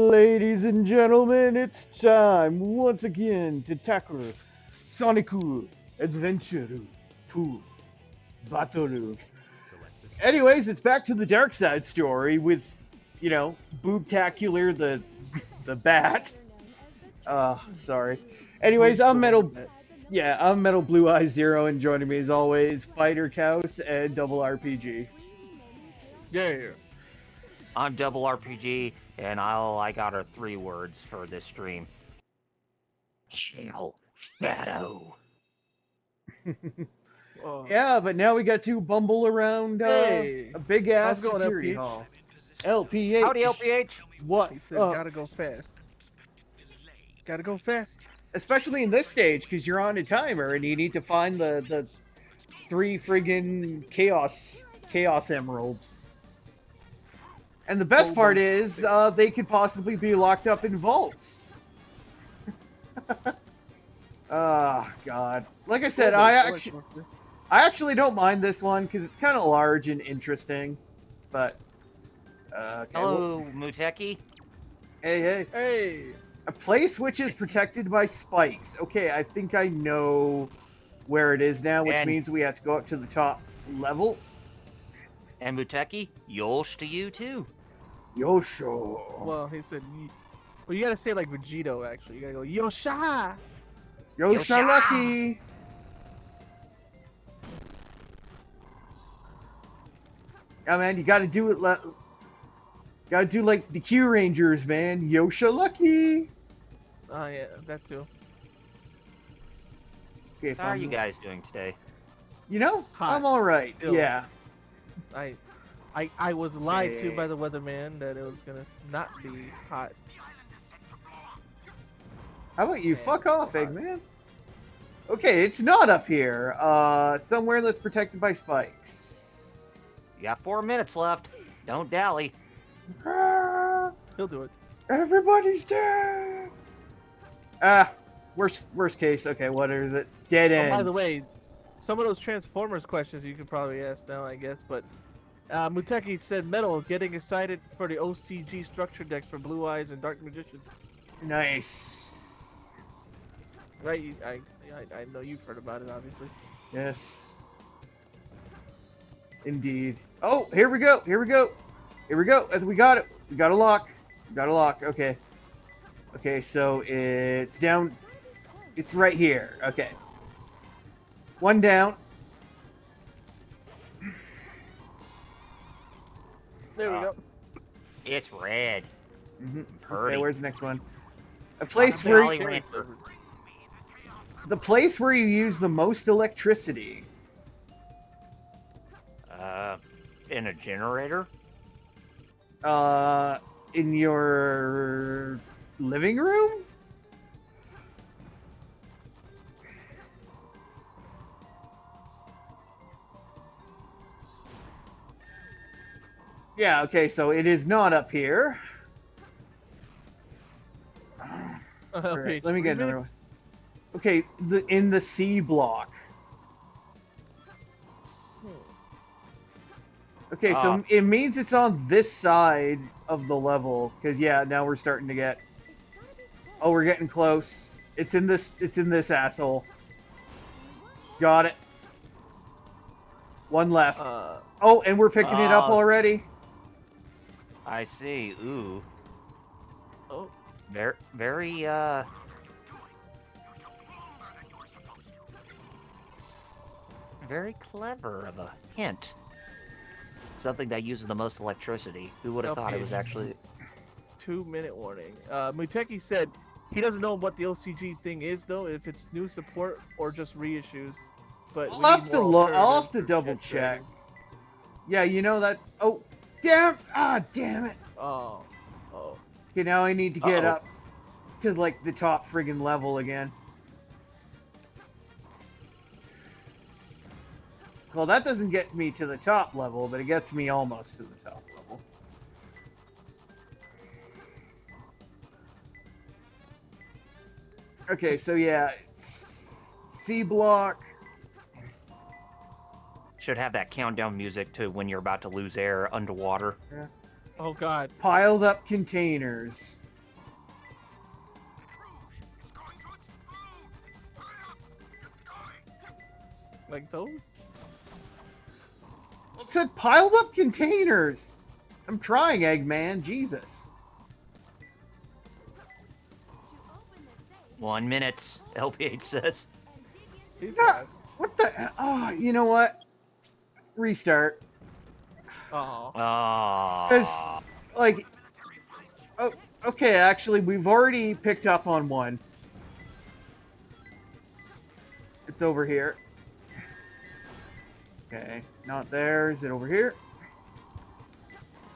Ladies and gentlemen, it's time once again to tackle Sonic Adventure 2 Battle. Anyways, it's back to the Dark Side story with, Boobtacular the bat. Sorry. Anyways, I'm Metal Blue Eye Zero, and joining me as always, Fighter Couse and Double RPG. Yeah. I'm Double RPG, and all I got are 3 words for this stream. Shadow. Yeah, but now we got to bumble around Hey, a big ass how's it going, security LPH? hall. LPH. Howdy, LPH. What? He said, gotta go fast. Gotta go fast. Especially in this stage, because you're on a timer and you need to find the 3 friggin' chaos emeralds. And the best part is, they could possibly be locked up in vaults. Ah, God. Like I said, I actually don't mind this one because it's kind of large and interesting. But okay, Hello, Muteki. Hey. Hey. A place which is protected by spikes. Okay, I think I know where it is now, which means we have to go up to the top level. And Muteki, yosh to you too. Yosho. Well, he said, well, you gotta say it like Vegito, actually. You gotta go, Yosha! Yosha Lucky! Yeah, man, you gotta do it gotta do like the Q Rangers, man. Yosha Lucky! Oh, yeah, that too. Okay, How are you guys doing today? Hot. I'm alright, yeah. I was lied to by the weatherman that it was gonna not be hot. How about you fuck off, Eggman? Okay, it's not up here. Somewhere that's protected by spikes. You got 4 minutes left. Don't dally. He'll do it. Everybody's dead! Worst case. Okay, what is it? Dead end. By the way, some of those Transformers questions you could probably ask now, I guess, but Muteki said Metal getting excited for the OCG structure decks for Blue Eyes and Dark Magician. Nice. Right, I know you've heard about it, obviously. Yes. Indeed. Oh, here we go. We got it. We got a lock. Okay. Okay, so it's down. It's right here. Okay. One down. There we go. It's red. Okay, where's the next one? A place where the place where you use the most electricity. In a generator? In your living room? Yeah, okay, so it is not up here. Right, let me get another one. Okay, in the C block. Okay, so it means it's on this side of the level, because yeah, now we're starting to get. Oh, we're getting close. It's in this asshole. Got it. One left. Oh, and we're picking it up already. I see. Ooh. Oh. Very very clever of a hint. Something that uses the most electricity. Who would have thought it was actually... 2-minute warning. Muteki said he doesn't know what the OCG thing is, though, if it's new support or just reissues. But I'll have to double check. Yeah, you know that... Oh, damn! Ah, damn it! Oh. Okay, now I need to get up to, like, the top friggin' level again. Well, that doesn't get me to the top level, but it gets me almost to the top level. Okay, so yeah, C block. Should have that countdown music to when you're about to lose air underwater. Yeah. Oh, God. Piled up containers. Like those? It said piled up containers. I'm trying, Eggman. Jesus. 1 minute, LPH says. These Yeah. guys. What the? Oh, you know what? Restart. Oh. Because, Oh. like, oh, okay, actually, we've already picked up on one. It's over here. Okay, not there. Is it over here?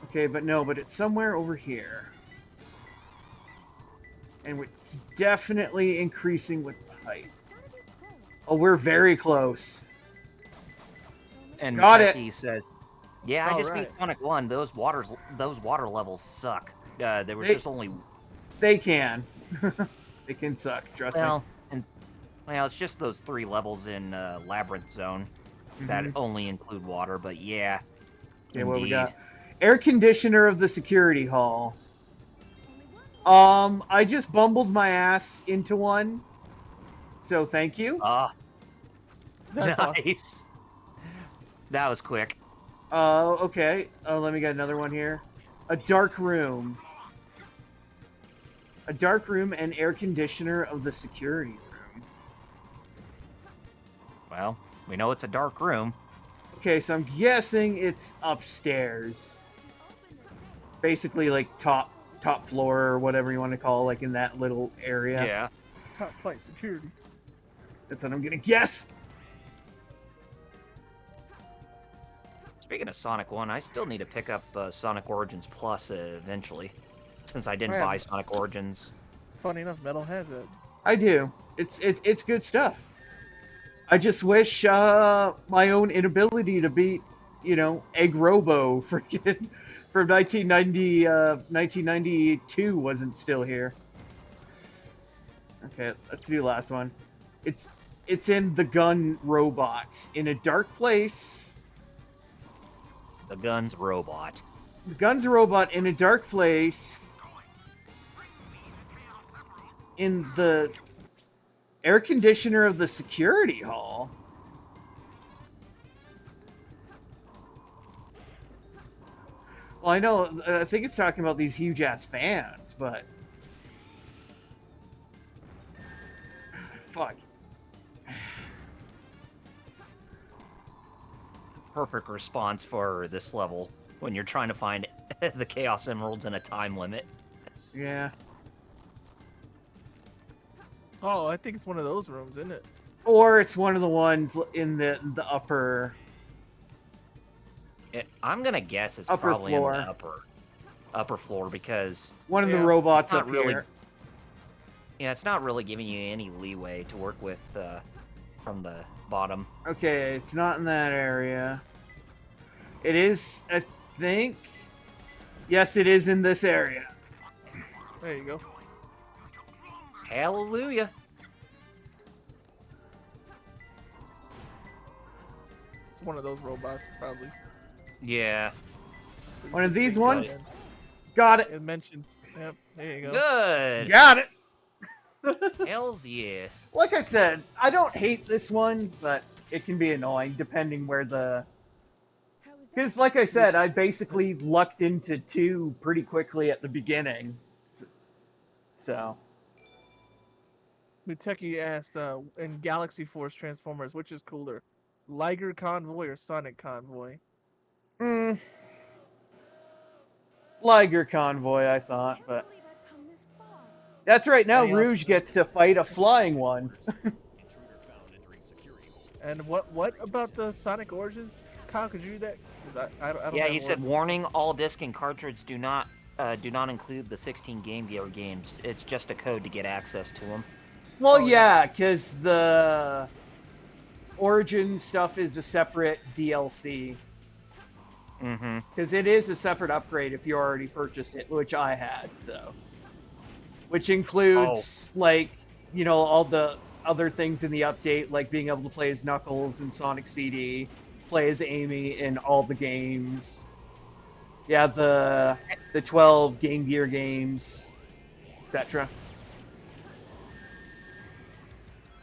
Okay, but no, but it's somewhere over here. And it's definitely increasing with height. Oh, we're very close. And Got it. Becky says, "Yeah, I just beat Alright. Sonic 1. Those water levels suck. There was They- just only They can. They can suck, trust me. well, it's just those 3 levels in Labyrinth Zone that Mhm. only include water. But yeah, Okay, what we indeed. got? Air conditioner of the security hall. I just bumbled my ass into one. So thank you. Ah, That's awesome. nice. That was quick. Okay. Let me get another one here. A dark room. A dark room and air conditioner of the security room. Well, we know it's a dark room. Okay, so I'm guessing it's upstairs. Basically, like top floor or whatever you want to call, like in that little area. Yeah. Top flight security. That's what I'm gonna guess. Speaking of Sonic 1, I still need to pick up Sonic Origins Plus eventually, since I didn't I buy haven't. Sonic Origins. Funny enough, Metal has it. I do. It's good stuff. I just wish my own inability to beat, Egg Robo freaking from 1992 wasn't still here. Okay, let's do the last one. It's in the gun robot in a dark place. The gun's robot. The gun's a robot in a dark place in the air conditioner of the security hall. Well, I know. I think it's talking about these huge ass fans, but fuck. Perfect response for this level when you're trying to find the Chaos Emeralds in a time limit. Yeah. Oh, I think it's one of those rooms, isn't it? Or it's one of the ones in the upper. I'm gonna guess it's Upper probably floor. in the upper floor because One of the Yeah. robots Not up really. here. it's not really giving you any leeway to work with from the bottom. Okay, it's not in that area. It is, I think. Yes, it is in this area. There you go. Hallelujah. It's one of those robots, probably. Yeah. One of these Big ones? button. Got it. It mentions. Yep. There you go. Good. Got it. Hells yeah. Like I said, I don't hate this one, but it can be annoying depending where the. Because, like I said, I basically lucked into 2 pretty quickly at the beginning. So. Muteki asked, in Galaxy Force Transformers, which is cooler, Liger Convoy or Sonic Convoy? Liger Convoy, I thought, but. That's right, now Anything else? Rouge gets to fight a flying one. And what about the Sonic Origins? Kyle, could you do that? 'Cause I don't Yeah, have he said, Origins. warning, all disc and cartridge do not include the 16 Game Gear games. It's just a code to get access to them. Well, Oh, yeah. yeah, because the Origin stuff is a separate DLC. Mm-hmm. Because it is a separate upgrade if you already purchased it, which I had, so. Which includes, all the other things in the update, like being able to play as Knuckles in Sonic CD, play as Amy in all the games. Yeah, the 12 Game Gear games, etc.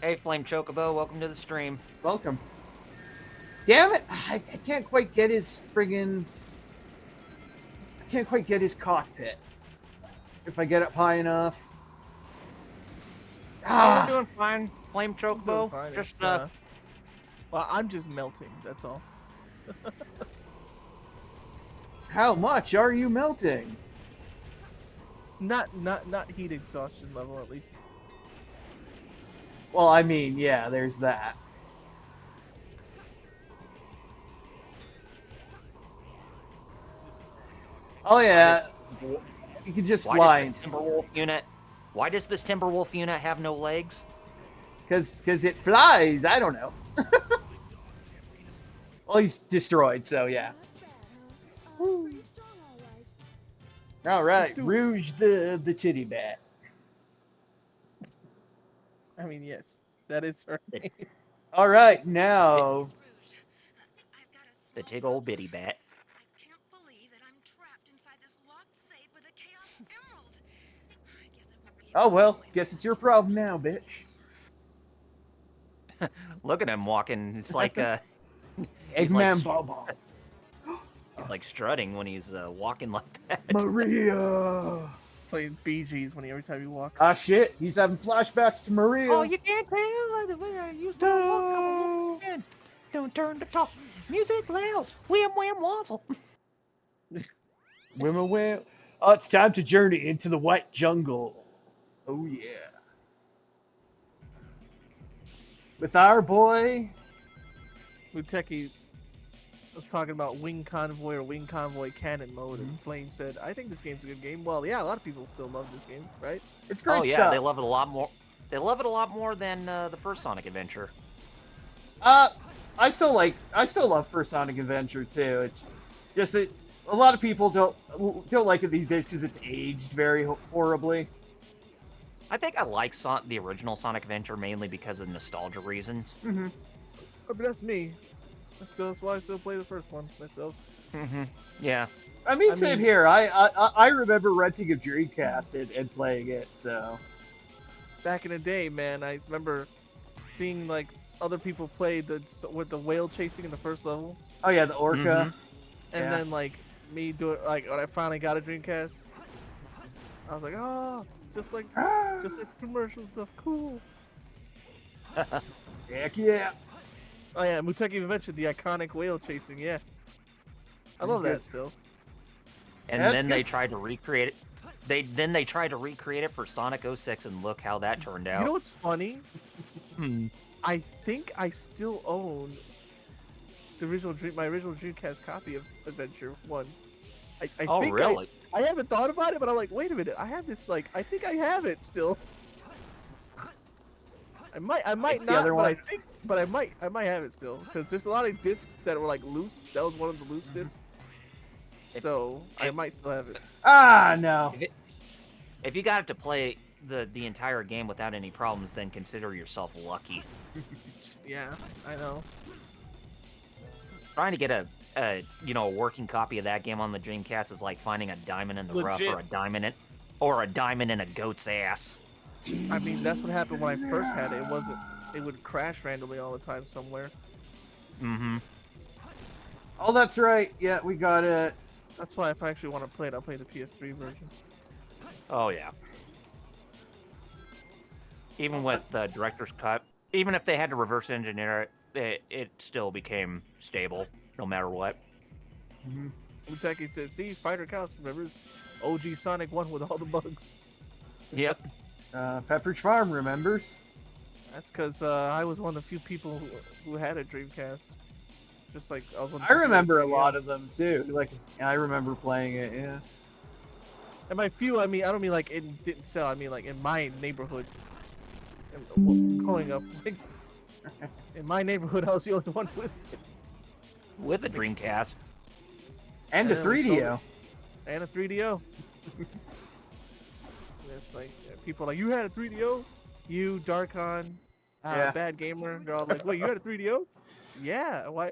Hey, Flame Chocobo, welcome to the stream. Welcome. Damn it! I can't quite get his friggin'. I can't quite get his cockpit. If I get up high enough. Oh, we're Ah! doing fine. Flame I'm doing chocobo. fine. Just It's, well, I'm just melting. That's all. How much are you melting? Not heat exhaustion level at least. Well, I mean, yeah, there's that. Oh yeah, you can just Why fly does into this Timberwolf unit? Why does this Timberwolf unit have no legs? because it flies. I don't know. Well, he's destroyed, so yeah. All right, Rouge the titty bat. I mean, yes, that is her name. All right, now The tig old bitty bat. I can't believe that I'm trapped inside this locked safe with a Chaos Emerald. I guess I won't be able oh to well, enjoy guess it's your problem now, bitch. Look at him walking. It's like he's Eggman like Bobo. he's like strutting when he's walking like that. Maria. Playing Bee Gees every time he walks. Ah shit, he's having flashbacks to Maria. Oh, you can't tell the way I used to walk. I'm a walking man. Don't turn the top. Music loud. Wham wham wazzle. Women win. Oh, it's time to journey into the white jungle. Oh yeah. With our boy. Muteki was talking about Wing Convoy or Wing Convoy Cannon mode, and Flame said, "I think this game's a good game." Well, yeah, a lot of people still love this game, right? It's great Oh yeah, stuff. they love it a lot more. They love it a lot more than the first Sonic Adventure. I still love First Sonic Adventure too. It's just that a lot of people don't like it these days because it's aged very horribly. I think I like the original Sonic Adventure mainly because of nostalgia reasons. Mm-hmm. I mean, that's me. That's why I still play the first one myself. Mm-hmm. Yeah. I mean, same here. I remember renting a Dreamcast and playing it. So Back in the day, man, I remember seeing like other people play with the whale chasing in the first level, oh yeah, the Orca. Mhm. and Yeah. then like me do it like when I finally got a Dreamcast. I was like, oh, just like the commercial stuff, cool. Heck yeah. Oh yeah, Muteki even mentioned the iconic whale chasing. Yeah, I love that Good. still. And That's then they good. tried to recreate it. They tried to recreate it for Sonic 06, and look how that turned out. You know what's funny? Hmm. I think I still own my original Dreamcast copy of Adventure 1. I Oh think really? I haven't thought about it, but I'm like, wait a minute, I have this like I think I have it still. I might It's the not, other but one. I might have it still because there's a lot of discs that were like loose. That was one of the loose discs. So I might still have it. Ah no. If you got it to play the entire game without any problems, then consider yourself lucky. Yeah, I know. Trying to get a working copy of that game on the Dreamcast is like finding a diamond in the rough, Legit. or a diamond in a goat's ass. I mean, that's what happened when I first had it. It would crash randomly all the time somewhere. Mm-hmm. Oh, that's right. Yeah, we got it. That's why if I actually want to play it, I'll play the PS3 version. Oh yeah. Even with the director's cut, even if they had to reverse engineer it, it still became stable no matter what. Muteki said, "See, Fighter Counts remembers OG Sonic 1 with all the bugs." Yep. Pepperidge Farm remembers. That's because I was one of the few people who had a Dreamcast. Just like I was one of I the few remember a that- lot of them too. Like I remember playing it. Yeah. And by few, I mean I don't mean like it didn't sell. I mean like in my neighborhood. And growing up, like in my neighborhood, I was the only one with it. With a Dreamcast. And a Yeah, 3DO. And a 3DO. And it's like people are like, you had a 3DO? You, Darkon, Yeah. Bad Gamer. They're all like, wait, you had a 3DO? Yeah. Why?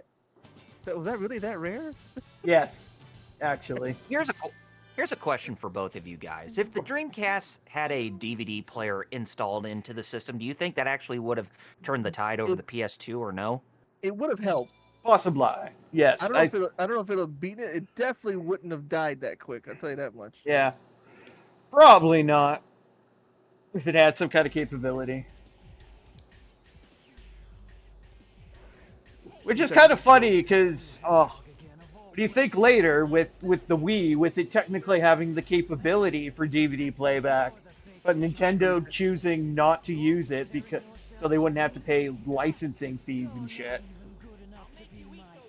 So was that really that rare? Yes, actually. Here's a question for both of you guys. If the Dreamcast had a DVD player installed into the system, do you think that actually would have turned the tide over the PS2 or no? It would have helped, Possibly. Yes. I don't know if it'll beat it. It definitely wouldn't have died that quick. I'll tell you that much. Yeah. Probably not. If it had some kind of capability. Which is kind of funny because, what do you think later with the Wii, with it technically having the capability for DVD playback, but Nintendo choosing not to use it because so they wouldn't have to pay licensing fees and shit.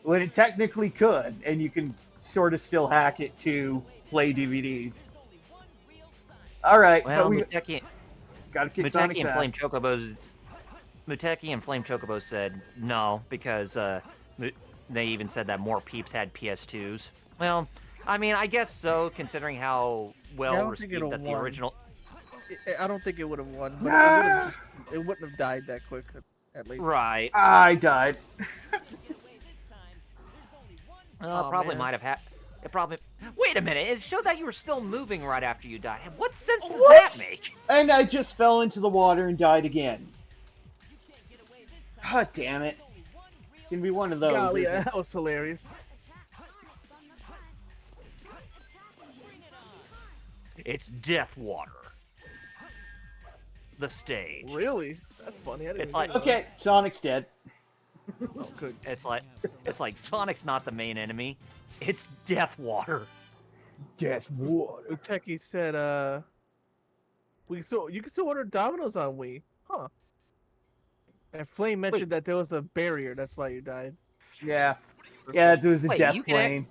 When it technically could, and you can sort of still hack it to play DVDs. All right, Well, but we gotta kick Sonic Muteki and Flame fast. Chocobos. Muteki and Flame Chocobos said no because they even said that more peeps had PS2s. Well, I mean, I guess so, considering how well received that the original. I don't think it would have won, but it wouldn't have died that quick, at least. Right. I died. Probably man. might have had. It probably. Wait a minute! It showed that you were still moving right after you died. What sense does What? that make? And I just fell into the water and died again. God damn it. It's gonna be one of those. Golly, isn't it? that was hilarious. It's Death Water. The stage. Really? That's funny. I didn't It's even like- think Okay, Sonic's dead. about it. Oh, good. It's like Sonic's not the main enemy. It's Death Water. Death water. Uteki said, you can still order Domino's on Wii, huh? And Flame mentioned that there was a barrier. That's why you died. Yeah. Yeah, there was a Wait, death you can plane.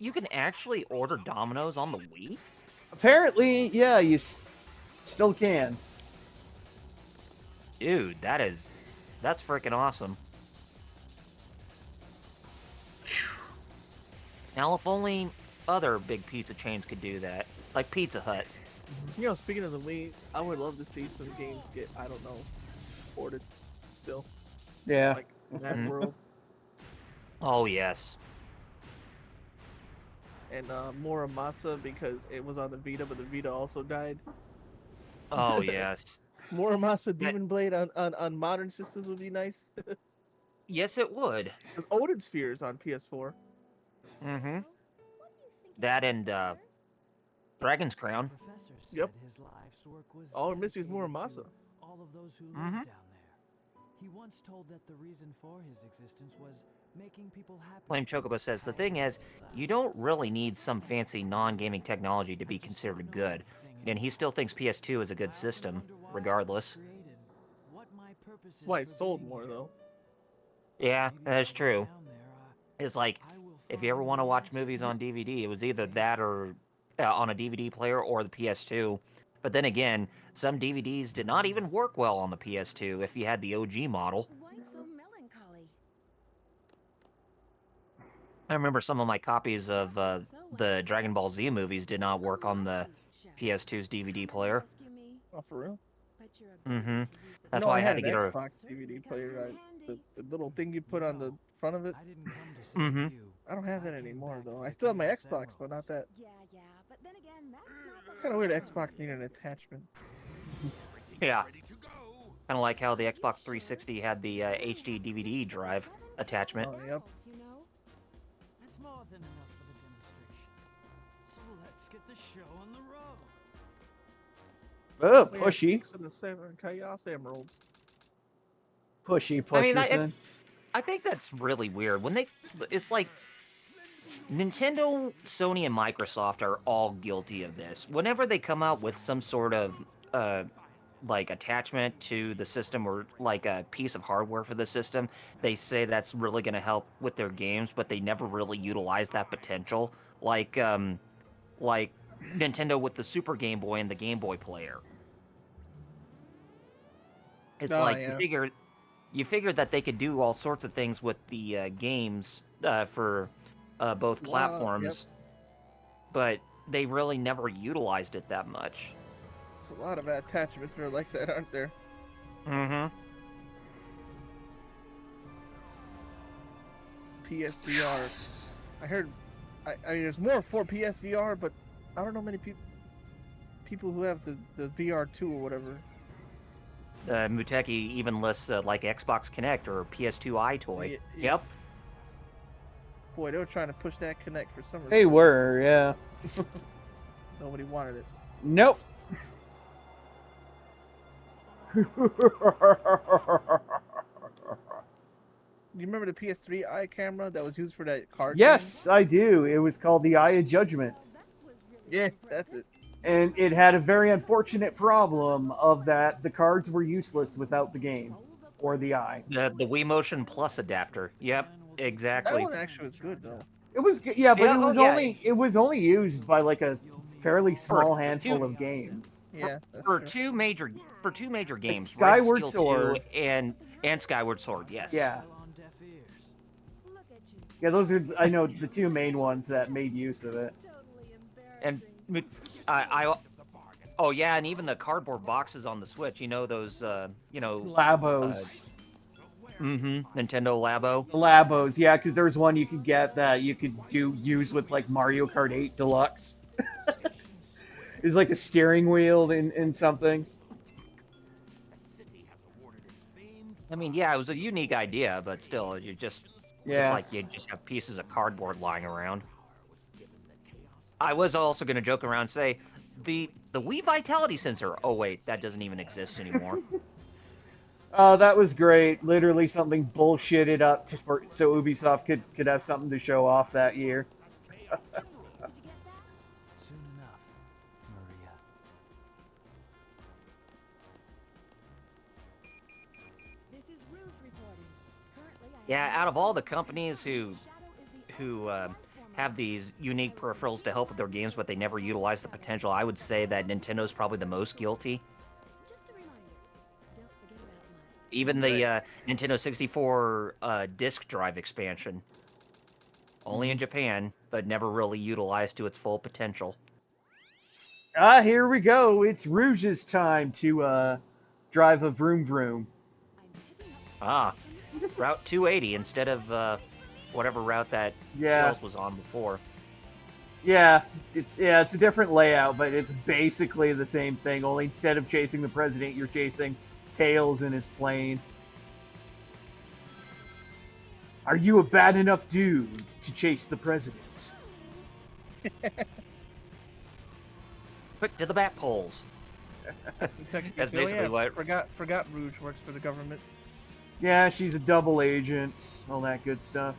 You can actually order Domino's on the Wii? Apparently, yeah, you still can. Dude, that's freaking awesome. Now, if only other big pizza chains could do that, like Pizza Hut. You know, speaking of the Wii, I would love to see some games get, I don't know, ported still. Yeah. Like that Mhm. world. Oh yes. And Muramasa because it was on the Vita, but the Vita also died. Oh yes. Muramasa Demon Blade on modern systems would be nice. Yes, it would. Because Odin Spheres on PS4. Mm-hmm. That and Dragon's Crown. Yep. All it missed was Muramasa. All of those who Mhm. lived down there. He once told that the reason for his existence was making people happy. Flame Chocobo says the thing is, you don't really need some fancy non-gaming technology to be considered good, and he still thinks PS2 is a good system, regardless. That's why it sold more, though. Yeah, that's true. It's like, if you ever want to watch movies on DVD, it was either that or on a DVD player or the PS2. But then again, some DVDs did not even work well on the PS2 if you had the OG model. Why so melancholy? I remember some of my copies of the Dragon Ball Z movies did not work on the PS2's DVD player. Oh, for real? Mm-hmm. That's No, why I I had to an get a... Xbox DVD player. The little thing you put on the front of it. Mm-hmm. I don't have that anymore, though. I still have my Xbox, but not that. Yeah, but then again, that's not It's kind of weird Xbox needed an attachment. Yeah. Kind of like how the Xbox 360 had the HD DVD drive attachment. Oh, yep. You know? That's more than enough for the demonstration. So let's get the show on the road. Oh, Oh, yeah, pushy. So the 7 Chaos Emeralds. Pushy, I mean, Pusherson. I think that's really weird. It's like Nintendo, Sony, and Microsoft are all guilty of this. Whenever they come out with some sort of like attachment to the system or like a piece of hardware for the system, they say that's really going to help with their games, but they never really utilize that potential. Like Nintendo with the Super Game Boy and the Game Boy player. It's Oh, like yeah. you figured that they could do all sorts of things with the games for both Wow, platforms, but they really never utilized it that much. There's a lot of attachments that are like that, aren't there? Mm-hmm. PSVR. I heard. I mean, there's more for PSVR, but I don't know many people who have the VR2 or whatever. Muteki even lists like Xbox Connect or PS2 iToy. Yeah, Yep. Boy, they were trying to push that Connect for some reason. They were, yeah. Nobody wanted it. Nope. Do you remember the PS3 eye camera that was used for that card Yes, I do. It was called the Eye of Judgment. game? Yeah, that's it. And it had a very unfortunate problem of that the cards were useless without the game or the eye. The Wii Motion Plus adapter. Yep, That exactly. one actually was good though. It was good, yeah, but Yeah, it was only used by like a fairly small For handful two- of games. Yeah, that's For true. two major games, Skyward Red Steel Sword. 2 and Skyward Sword. Yes. Yeah. On deaf ears. Look at you. Yeah, those are I know the two main ones that made use of it. Totally And embarrassing. oh yeah, and even the cardboard boxes on the Switch. You know those Labos. Nintendo Labo. The Labos, yeah, because there was one you could get that you could use with like Mario Kart 8 Deluxe. It was like a steering wheel in something. I mean, yeah, it was a unique idea, but still, it's Yeah. like you just have pieces of cardboard lying around. I was also going to joke around and say the Wii Vitality sensor. Oh wait, that doesn't even exist anymore. Oh, that was great. Literally something bullshitted up so Ubisoft could have something to show off that year. Did you get that? Soon enough, Maria. This is Rouge reporting. Currently, I Yeah, have out of no all the idea companies Shadow who is the who only uh, platform have these unique peripherals to help with their games, but they never utilize the potential, I would say that Nintendo's probably the most guilty. Just a reminder. Don't forget about my Even the Nintendo 64 disk drive expansion. Only in Japan, but never really utilized to its full potential. Ah, here we go. It's Rouge's time to drive a vroom vroom. I'm picking up Ah, Route 280 instead of whatever route that Yeah. Tails was on before. Yeah, it's a different layout, but it's basically the same thing. Only instead of chasing the president, you're chasing Tails in his plane. Are you a bad enough dude to chase the president? Quick to the bat poles. Kentucky That's Steel, basically what- Forgot Rouge works for the government. Yeah, she's a double agent, all that good stuff.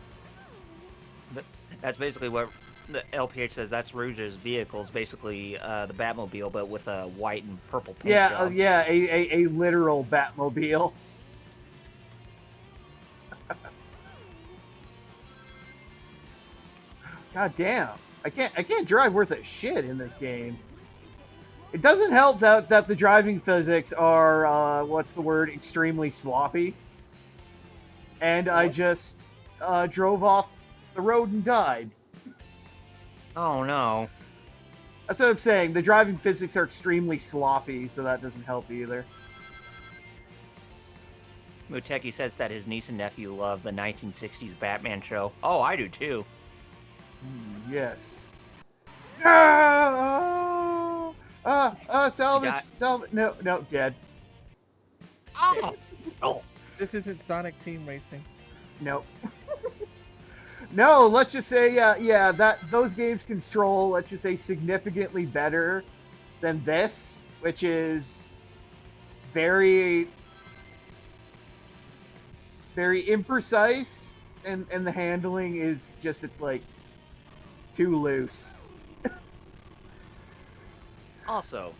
That's basically what the LPH says. That's Rouge's vehicle, is basically the Batmobile, but with a white and purple paint Yeah, job. yeah, a literal Batmobile. God damn, I can't drive worth a shit in this game. It doesn't help that the driving physics are what's the word, extremely sloppy. And I just drove off the road and died. Oh no. That's what I'm saying. The driving physics are extremely sloppy, so that doesn't help either. Muteki says that his niece and nephew love the 1960s Batman show. Oh, I do too. Yes. No! Salvage! got- Salvage! No, dead. Oh! Oh. This isn't Sonic Team Racing. Nope. No, let's just say, yeah, that those games control, let's just say, significantly better than this, which is very, very imprecise, and the handling is just like too loose. Also,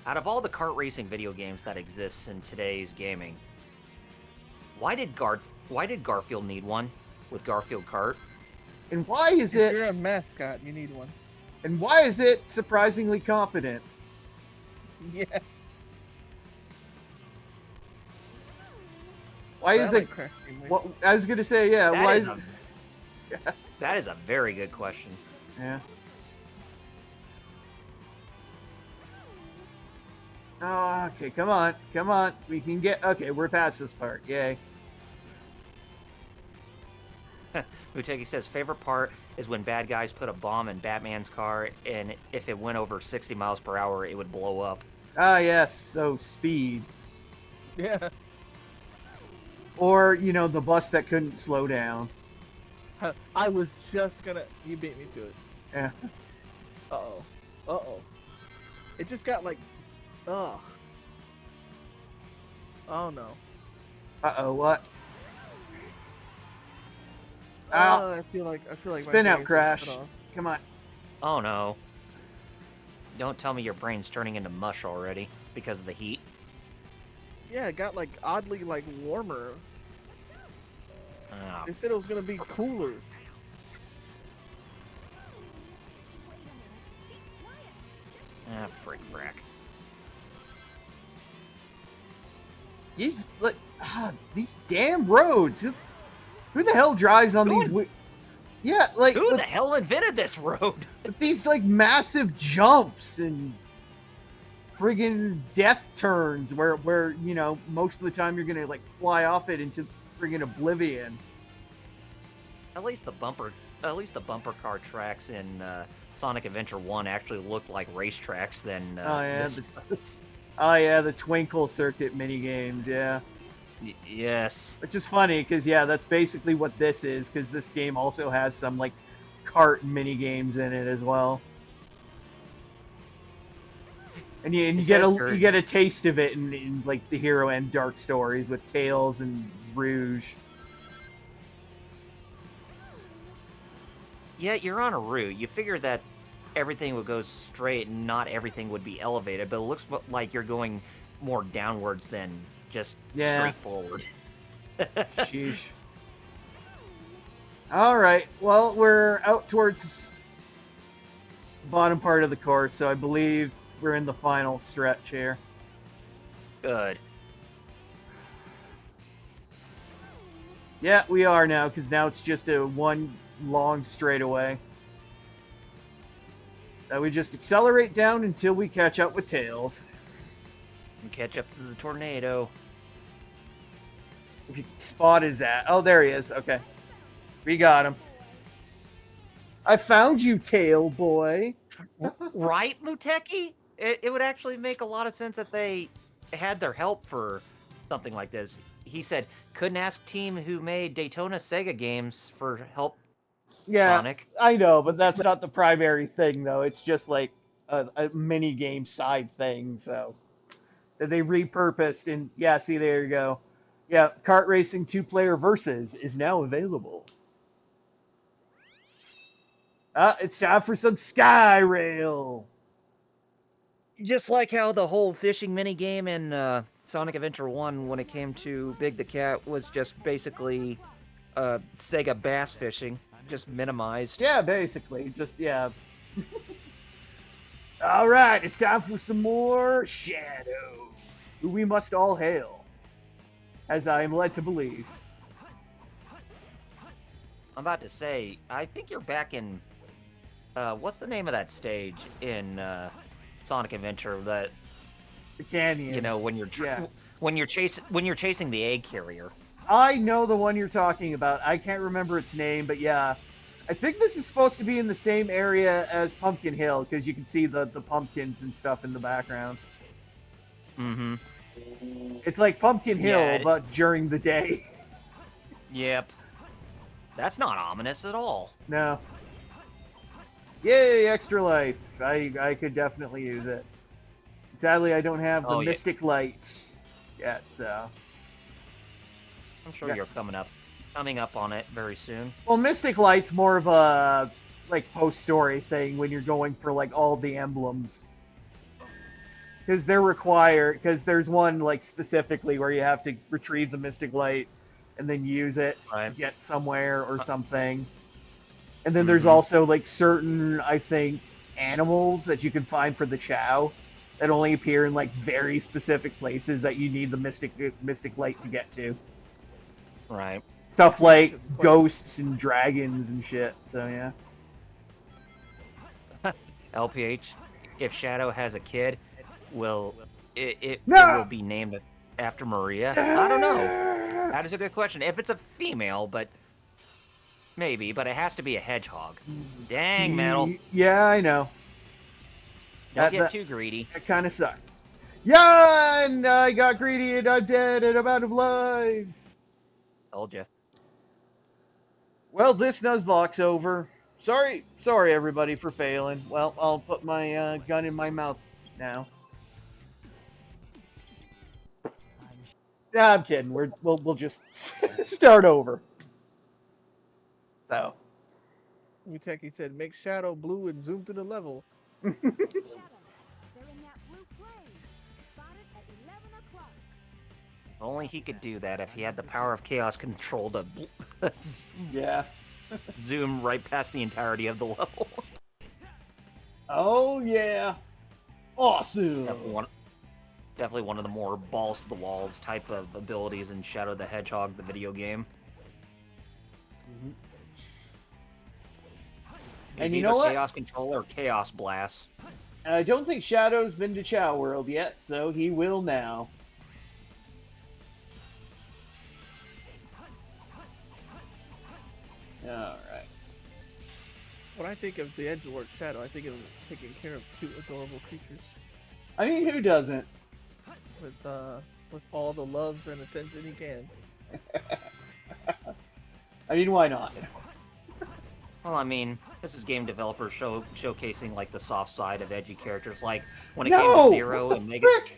out of all the kart racing video games that exist in today's gaming, why did Garfield need one with Garfield Kart? And why is If you're a it? mascot, you need one. And why is it surprisingly competent? Yeah. Why is I it? like Crash Team Racing. What I was gonna say, yeah. That Why is is? that is a very good question. Yeah. Oh, okay, come on. We can get. Okay, we're past this part. Yay. Muteki says favorite part is when bad guys put a bomb in Batman's car, and if it went over 60 miles per hour, it would blow up. Ah, yes. So speed, Yeah. or the bus that couldn't slow down. I was just gonna. You beat me to it. Yeah. Uh-oh. Uh-oh. It just got like... Ugh. Oh no. Uh-oh, what? Ow. I feel like my Spin out brain's gonna crash. shut off. Come on. Oh no. Don't tell me your brain's turning into mush already because of the heat. Yeah, it got like oddly like warmer. Oh, They said it was gonna be cooler. frick frack. These damn roads. Who the hell drives on these? Yeah, like Who the hell invented this road? with these like massive jumps and friggin' death turns where you know most of the time you're gonna like fly off it into friggin' oblivion. At least the bumper car tracks in Sonic Adventure 1 actually looked like racetracks than this does. Oh yeah, the Twinkle Circuit mini games, yeah. Yes. Which is funny because yeah, that's basically what this is. Because this game also has some like kart mini games in it as well. And you get a taste of it in like the Hero and Dark stories with Tails and Rouge. Yeah, you're on a route. You figure that everything would go straight and not everything would be elevated, but it looks like you're going more downwards than just straight forward. Sheesh. Alright, well, we're out towards the bottom part of the course, so I believe we're in the final stretch here. Good. Yeah, we are now, because now it's just a one long straightaway. That we just accelerate down until we catch up with Tails. And catch up to the tornado. If you can spot his at. Oh, there he is. Okay. We got him. I found you, Tail Boy. Right, Muteki? It would actually make a lot of sense that they had their help for something like this. He said, couldn't ask team who made Daytona Sega games for help. Yeah, Sonic. I know, but that's not the primary thing, though. It's just like a mini game side thing, so that they repurposed. And yeah, see, there you go. Yeah, kart racing 2-player versus is now available. It's time for some Sky Rail. Just like how the whole fishing minigame in Sonic Adventure 1, when it came to Big the Cat, was just basically Sega bass fishing, just minimized. Yeah, basically. Just, yeah. All right, it's time for some more Shadow, who we must all hail, as I am led to believe. I'm about to say, I think you're back in... what's the name of that stage in Sonic Adventure that... The canyon. You know, when you're when you're chasing the egg carrier. I know the one you're talking about. I can't remember its name, but yeah. I think this is supposed to be in the same area as Pumpkin Hill, because you can see the pumpkins and stuff in the background. Mm-hmm. It's like Pumpkin Hill, Yeah, but during the day. Yep. That's not ominous at all. No. Yay, extra life. I could definitely use it. Sadly, I don't have the Mystic Light yet, so... I'm sure you're coming up on it very soon. Well, Mystic Light's more of a like post-story thing when you're going for like all the emblems, because they're required. Because there's one like specifically where you have to retrieve the Mystic Light and then use it to get somewhere or something. And then there's also like certain, I think, animals that you can find for the Chow that only appear in like very specific places that you need the Mystic Light to get to. Right. Stuff like ghosts and dragons and shit, so yeah. LPH, if Shadow has a kid, will it will be named after Maria? I don't know. That is a good question. If it's a female, but maybe, but it has to be a hedgehog. Dang, Metal. Yeah, I know. Don't get too greedy. That kind of sucked. Yeah, and I got greedy and I'm dead and I'm out of lives. Told you. Well, this Nuzlocke's over. Sorry everybody for failing. Well, I'll put my gun in my mouth now. Nah, I'm kidding. We'll just start over. So. Muteki said, make Shadow blue and zoom to the level. Shadow. They're in that blue flame. Spotted at 11 o'clock. If only he could do that if he had the power of chaos control to Yeah. zoom right past the entirety of the level. Oh yeah. Awesome. Definitely one of the more balls to the walls type of abilities in Shadow the Hedgehog, the video game. Mhm. It's And you either know what? Chaos Control or Chaos Blast. I don't think Shadow's been to Chow World yet, so he will now. Alright. When I think of the Edgelord Shadow, I think of taking care of cute, adorable creatures I mean, who doesn't? with all the love and attention he can. I mean, why not? Well, I mean, this is game developers showcasing like the soft side of edgy characters. Like when it came No! to Zero What and the Mega, frick?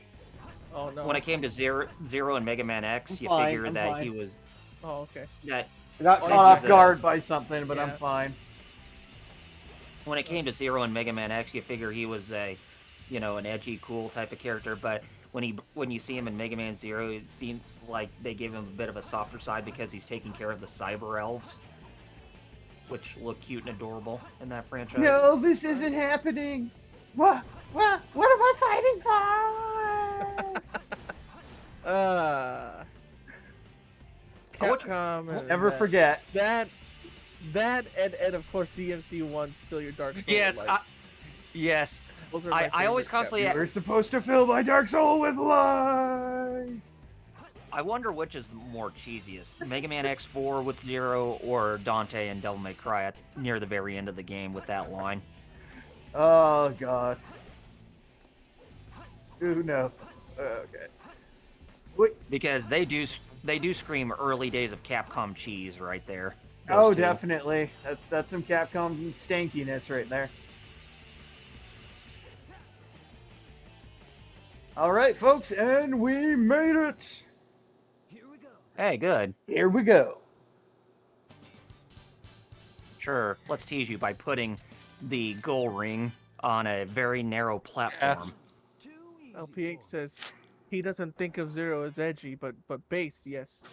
Oh no. when it came to Zero and Mega Man X, you fine, figure I'm that fine. he was Oh okay. that I got Oh, caught yeah, off he's, guard by something, but yeah. I'm fine. when it came to Zero and Mega Man X, you figure he was a, an edgy, cool type of character. But when you see him in Mega Man Zero, it seems like they give him a bit of a softer side because he's taking care of the cyber elves, which look cute and adorable in that franchise. No, this isn't happening. What am I fighting for? Capcom and Never forget. that and of course DMC1 Spill Your Dark Soul. Yes, like, yes. those are my I always favorite constantly. We're supposed to fill my dark soul with light. I wonder which is more cheesiest, Mega Man X4 with Zero or Dante and Devil May Cry near the very end of the game with that line. Oh god. Who knows? Okay. Wait. Because they do scream early days of Capcom cheese right there. Oh, Those two. definitely. That's some Capcom stankiness right there. All right, folks, and we made it. Here we go. Hey, good. Here we go. Sure, let's tease you by putting the goal ring on a very narrow platform. Too easy LPH for says he doesn't think of Zero as edgy, but bass, yes.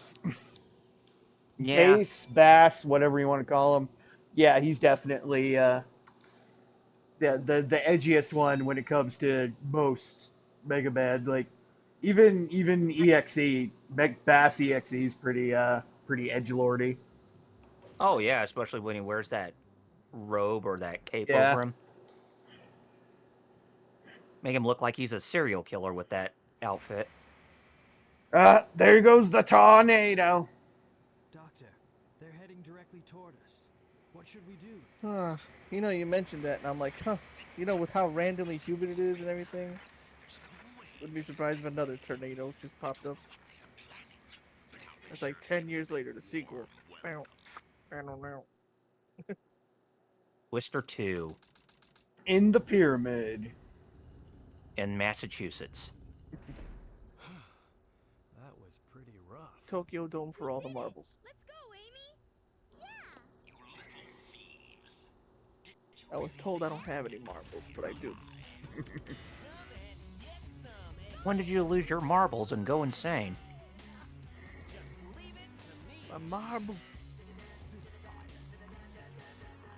Yeah. Bass, bass, whatever you want to call him. Yeah, he's definitely the edgiest one when it comes to most Mega Bad. Like even EXE, Bass EXE is pretty edgelordy. Oh yeah, especially when he wears that robe or that cape Yeah. over him. Make him look like he's a serial killer with that outfit. There goes the tornado. Doctor, they're heading directly toward us. What should we do? You mentioned that, and I'm like, huh. With how randomly humid it is and everything, wouldn't be surprised if another tornado just popped up. It's like 10 years later, the sequel. Bow. I don't know. Twister 2 In the pyramid. in Massachusetts. That was pretty rough. Tokyo Dome for all the marbles. Let's go, Amy. Yeah. I was told I don't have any marbles, but I do. When did you lose your marbles and go insane? My marbles.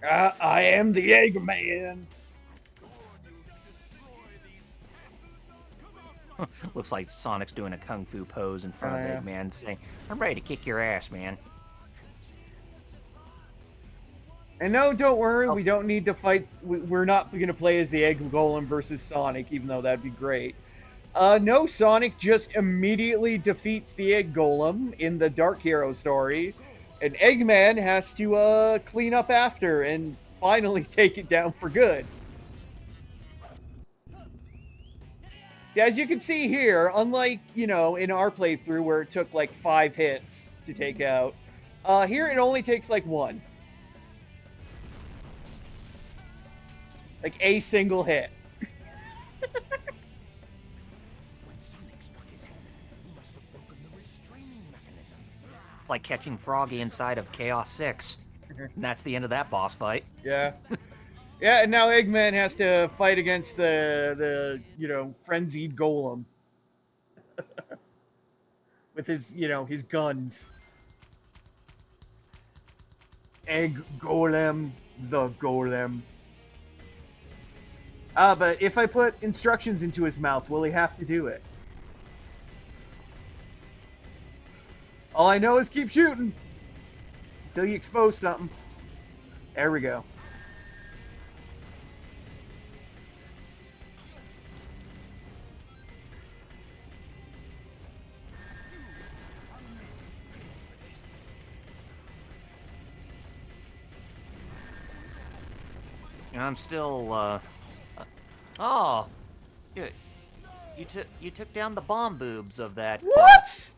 I am the Eggman. Looks like Sonic's doing a kung fu pose in front Oh, yeah. of Eggman, saying, "I'm ready to kick your ass, man." And no, don't worry, we don't need to fight. We're not going to play as the Egg Golem versus Sonic, even though that'd be great. No, Sonic just immediately defeats the Egg Golem in the Dark Hero story, and Eggman has to clean up after and finally take it down for good. As you can see here, unlike, in our playthrough where it took like 5 hits to take out, here it only takes like 1. Like a single hit. It's like catching Froggy inside of Chaos 6. And that's the end of that boss fight. Yeah. Yeah, and now Eggman has to fight against the frenzied golem. With his, his guns. Egg golem, the golem. But if I put instructions into his mouth, will he have to do it? All I know is keep shooting. Until you expose something. There we go. I'm still, oh, you took down the bomb boobs of that. What?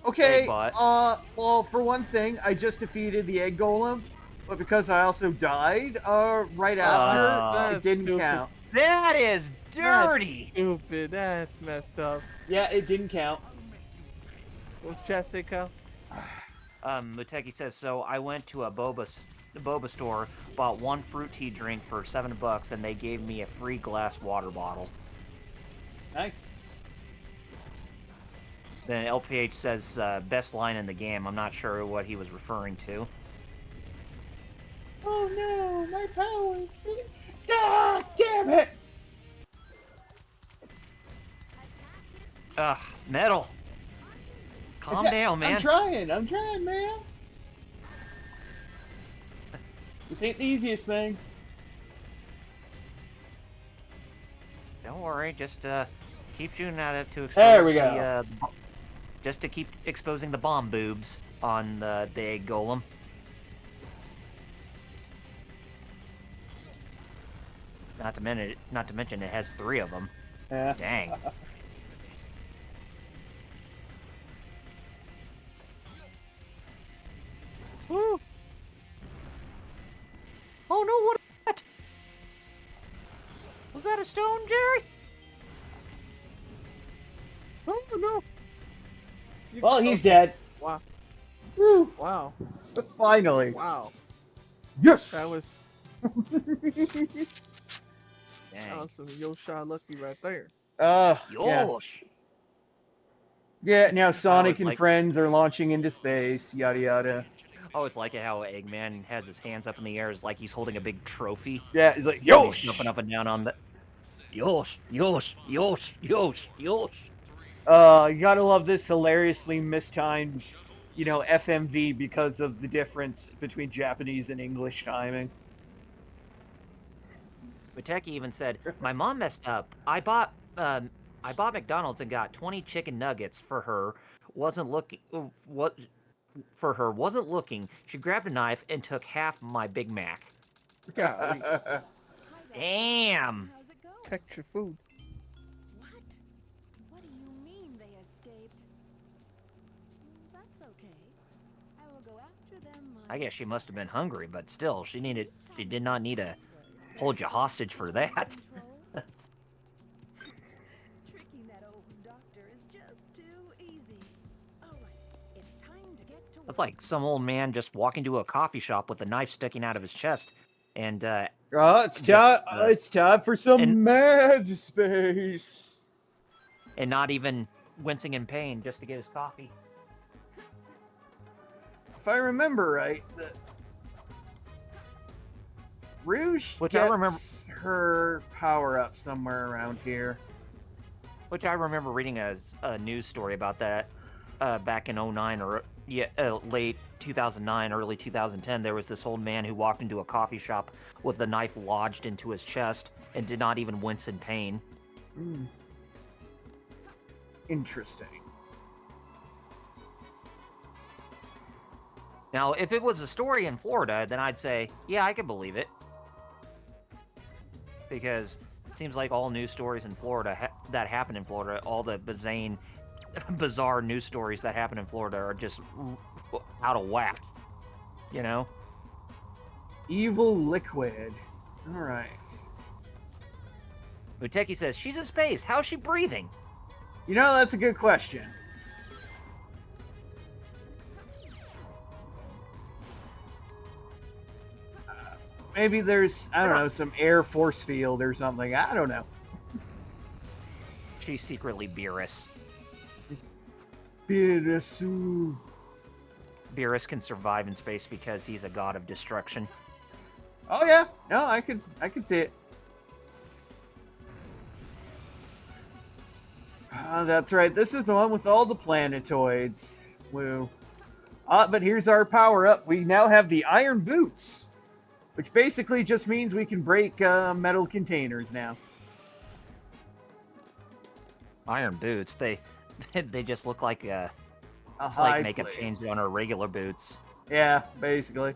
Okay. Eggbot. Well, for one thing, I just defeated the egg golem, but because I also died, right after, it didn't stupid. count. That is dirty. That's stupid. That's messed up. Yeah, it didn't count. What's chat say, Kyle? Muteki says, so I went to a boba store, bought one fruit tea drink for $7, and they gave me a free glass water bottle. Nice. Then LPH says, best line in the game. I'm not sure what he was referring to. Oh no, my powers! God damn it! Ugh, metal. Calm down, man. I'm trying, man. This ain't the easiest thing. Don't worry, just keep shooting at it to expose There we go. just to keep exposing the bomb boobs on the egg golem. Not to mention it has 3 of them. Yeah. Dang. Woo! Oh no, what was that? Was that a stone, Jerry? Oh no! Well, he's dead. Wow! Woo! Wow! Finally. Wow! Yes. That was Dang. some Yosha lucky right there. Yeah. Yosh. Yeah. Now Sonic and like- friends are launching into space. Yada yada. I always like it how Eggman has his hands up in the air, it's like he's holding a big trophy. Yeah. He's like, And yo. he's jumping up and down on the. Yosh, yosh, yosh, yosh, yosh. You gotta love this hilariously mistimed, FMV because of the difference between Japanese and English timing. Muteki even said, "My mom messed up. I bought McDonald's and got 20 chicken nuggets for her. Wasn't looking. Wasn't looking. She grabbed a knife and took half my Big Mac. Golly. Damn. How's it going? Protect your food. What? What do you mean they escaped? That's okay. I will go after them. I guess she must have been hungry, but still, she did not need to hold you hostage for that." Tricking that old doctor is just too easy. All right, it's time to get to That's work. like some old man just walking to a coffee shop with a knife sticking out of his chest, and It's time. It's time for some and- mad space. and not even wincing in pain just to get his coffee. If I remember right, Rouge Which gets I remember- her power up somewhere around here. Which I remember reading a news story about that back in 09 or late 2009, early 2010. There was this old man who walked into a coffee shop with the knife lodged into his chest and did not even wince in pain. Interesting. Now, if it was a story in Florida, then I'd say, yeah, I can believe it. Because it seems like all news stories in Florida that happen in Florida, all the bizarre news stories that happen in Florida are just out of whack. You know? Evil liquid. All right. Muteki says, she's in space. How's she breathing? You know, that's a good question. Maybe there's, I don't know, some air force field or something. I don't know. She's secretly Beerus. Birasu. Beerus can survive in space because he's a god of destruction. Oh yeah, no, I could see it. That's right. This is the one with all the planetoids. Woo. But here's our power up. We now have the iron boots, which basically just means we can break metal containers now. Iron boots. They just look like A it's high like makeup place. change on our regular boots. Yeah, basically.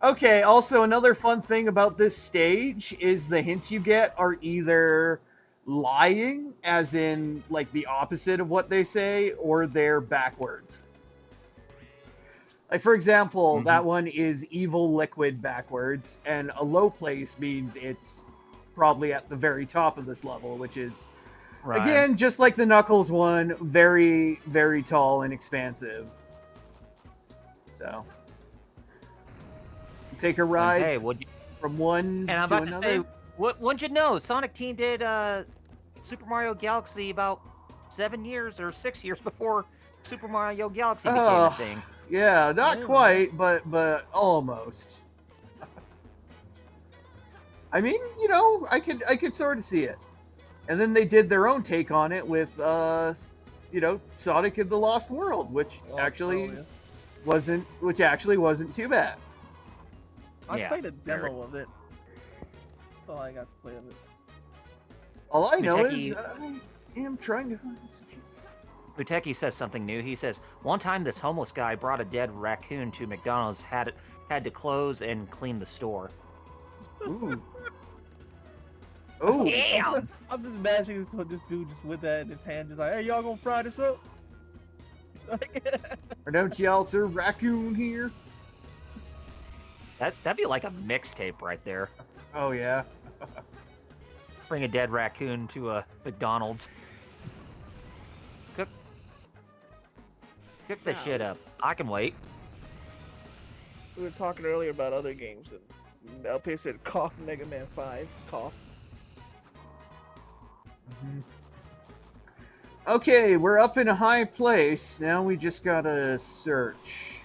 Okay, also another fun thing about this stage is the hints you get are either lying, as in like the opposite of what they say, or they're backwards. Like for example, that one is evil liquid backwards, and a low place means it's probably at the very top of this level, which is Right. again just like the Knuckles one, very, very tall and expansive. So take a ride Hey, from one and I'm to about another. to say, what'd you know? Sonic Team did Super Mario Galaxy about 7 years or 6 years before Super Mario Galaxy became a thing. Yeah, not Yeah. quite, but almost. I mean, you know, I could sort of see it. And then they did their own take on it with you know, Sonic and the Lost World, which actually wasn't too bad. I Yeah, played a very. demo of it. That's all I got to play of it. All I know Muteki- is I am trying to find Buteki says something new. He says, one time this homeless guy brought a dead raccoon to McDonald's, had to close and clean the store. Ooh. Oh, Damn! I'm just imagining this dude just with that in his hand, just like, hey, y'all gonna fry this up? or don't y'all serve raccoon here? That'd be like a mixtape right there. Oh yeah. Bring a dead raccoon to a McDonald's. Cook the Wow. shit up. I can wait. We were talking earlier about other games, and LP said cough Mega Man 5, cough. Okay, we're up in a high place. Now we just gotta search.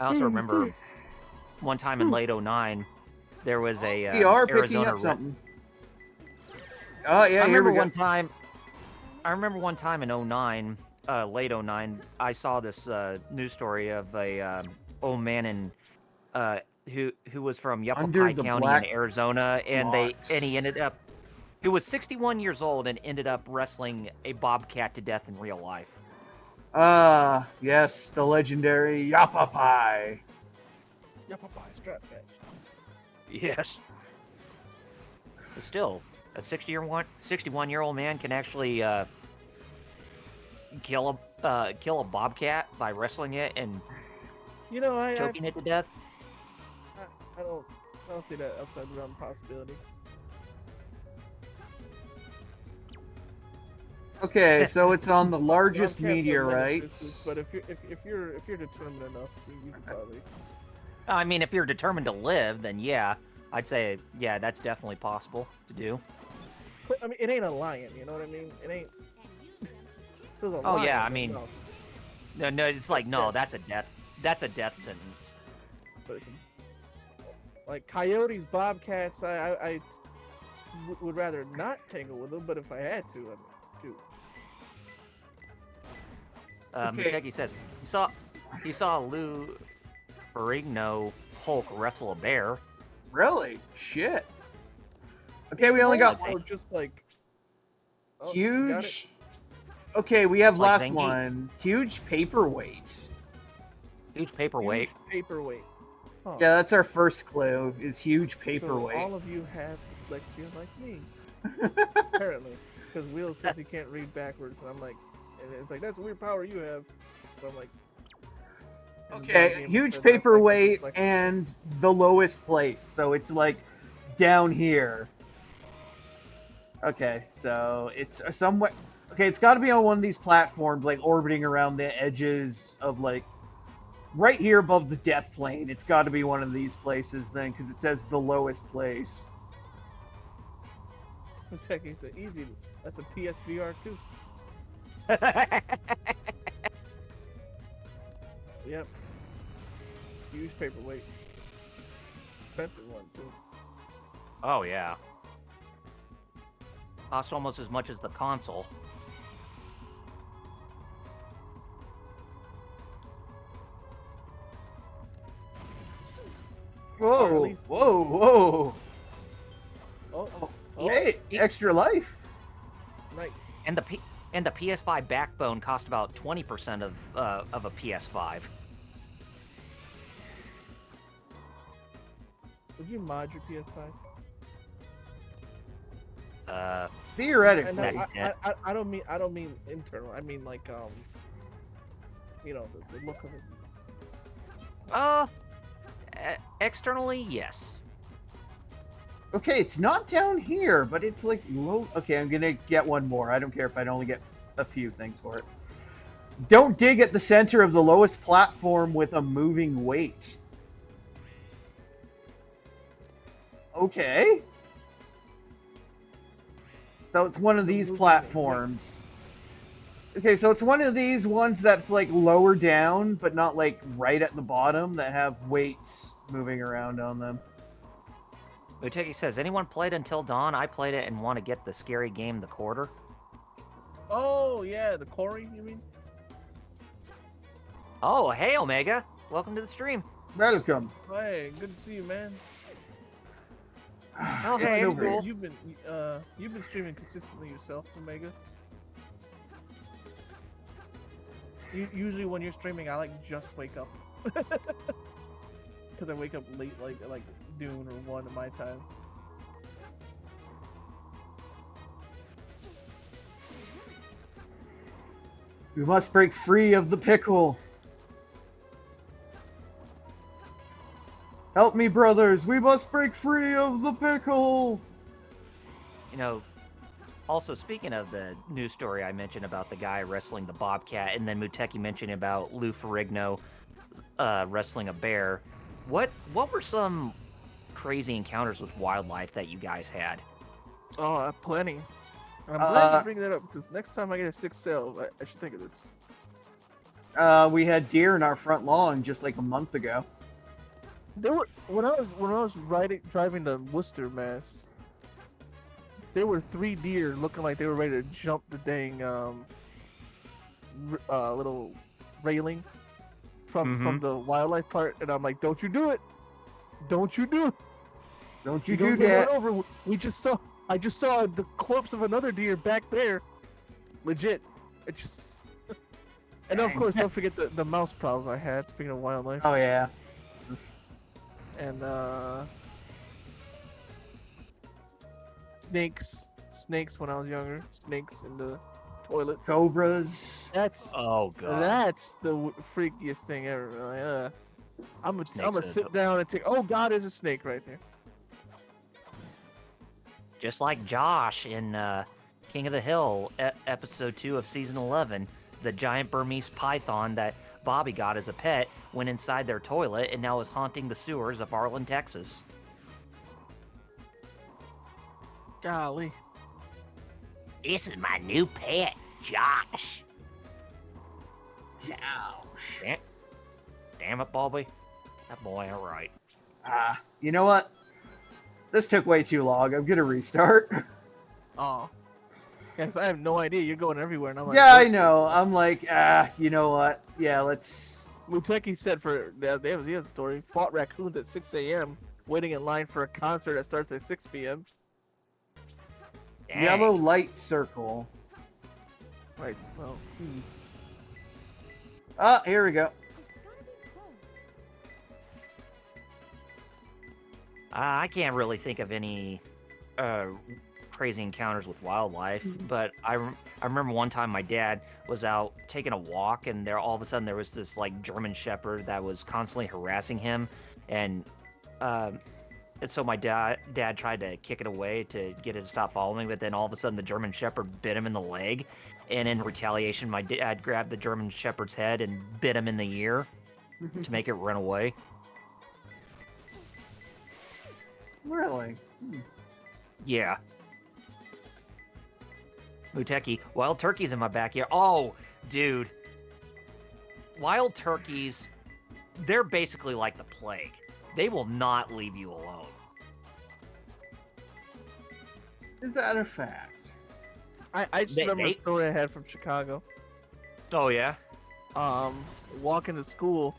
I also remember one time in late 09, there was a We are picking Arizona. up something. Oh yeah, I here remember we go. one time in 09, late 09, I saw this news story of a old man in who was from Under Yavapai the County black in Arizona, and rocks. he ended up, he was 61 years old and ended up wrestling a bobcat to death in real life. Yes, the legendary Yapapai. Yapapai strap match. Yes. But still, a 61-year-old man can actually kill a bobcat by wrestling it and You know, I choking it to death. don't see that outside the realm of possibility. Okay, so it's on the largest Realm can't put limits to meteorite. this, but if you're determined enough, you can probably. I mean, if you're determined to live, then yeah, I'd say yeah, that's definitely possible to do. I mean, it ain't a lion. You know what I mean? It ain't. If it was a Oh, lion, yeah, I then mean- no. No, it's like no, Yeah. that's a death sentence. But like coyotes, bobcats, I would rather not tangle with them. But if I had to, I mean, shoot. Okay. Muteki says he saw Lou Ferrigno Hulk wrestle a bear. Really? Shit. Okay, we only got So just like oh, you got it? huge. Okay, we have It's like last Zangief. one. Huge paperweight. Huge paperweight. Huge paperweight. Huh. Yeah, that's our first clue. Is huge So paperweight. all of you have dyslexia like me, apparently, because Will says he can't read backwards, and I'm like, and it's like that's a weird power you have. So I'm like, and Okay, Game huge said that's like paperweight dyslexia. and the lowest place. So it's like down here. Okay, so it's somewhere. Okay, it's got to be on one of these platforms, like orbiting around the edges of like right here above the death plane. It's got to be one of these places then, because it says the lowest place. I'm checking. It's easy. That's a PSVR too. Yep. Huge paperweight. Expensive one too. Oh yeah. Costs almost as much as the console. Whoa, least- whoa, whoa. Oh, Oh, oh, hey, extra life. nice. And the PS5 backbone cost about 20% of a PS5. Would you mod your PS5? Theoretically. And Yeah. I don't mean internal. I mean like you know the look of it. Externally, yes. Okay, it's not down here, but it's like low. Okay, I'm gonna get one more. I don't care if I only get a few things for it. Don't dig at the center of the lowest platform with a moving weight. Okay. So it's one of The these moving platforms. Okay, so it's one of these ones that's like lower down, but not like right at the bottom, that have weights moving around on them. Muteki says, anyone played Until Dawn? I played it and want to get the scary game, The Quarter. Oh yeah, the Corey, you mean? Oh, hey Omega. Welcome to the stream. Welcome. Hey, good to see you, man. Oh, It's hey, so it's weird. cool. You've been streaming consistently yourself, Omega. Usually when you're streaming, I like just wake up. Because I wake up late, like noon or 1 of my time. We must break free of the pickle. Help me, brothers. We must break free of the pickle. You know, also speaking of the news story I mentioned about the guy wrestling the bobcat, and then Muteki mentioned about Lou Ferrigno wrestling a bear. What were some crazy encounters with wildlife that you guys had? Oh, plenty. And I'm glad you bring that up because next time I get a 6 sale, I should think of this. We had deer in our front lawn just like a month ago. There were when I was driving to Worcester, Mass. There were 3 deer looking like they were ready to jump the dang little railing from the wildlife part, and I'm like, "Don't you do it! Don't you do it! Don't you You're do gonna get that? run over." I just saw the corpse of another deer back there. Legit. It just. And of course, don't forget the mouse prowls I had. Speaking of wildlife. Oh yeah. And snakes when I was younger. Snakes in the toilet. Cobras. That's Oh god. that's the freakiest thing ever. Like, I'm Snakes gonna in the sit down and take. Oh God, there's a snake right there. Just like Josh in King of the Hill, episode 2 of season 11, the giant Burmese python that Bobby got as a pet went inside their toilet and now is haunting the sewers of Arlen, Texas. Golly. This is my new pet, Josh. Damn it, Bobby. That boy ain't right. You know what? This took way too long. I'm gonna restart. Oh. Yes, I have no idea. You're going everywhere, and I'm like. Yeah, I "What?" know. I'm like, you know what? Yeah, let's. Muteki said he has a story. Fought raccoons at 6 a.m. waiting in line for a concert that starts at 6 p.m. Dang. Yellow light circle. Right. Well. Ah, here we go. I can't really think of any crazy encounters with wildlife, but I remember one time my dad was out taking a walk, and there all of a sudden there was this like German Shepherd that was constantly harassing him, and And so my dad tried to kick it away to get it to stop following me, but then all of a sudden the German Shepherd bit him in the leg, and in retaliation, my dad grabbed the German Shepherd's head and bit him in the ear to make it run away. Really? Yeah. Muteki, wild turkeys in my backyard. Oh, dude. Wild turkeys, they're basically like the plague. They will not leave you alone. Is that a fact? I just remember a story I had from Chicago. Oh, yeah? Walking to school.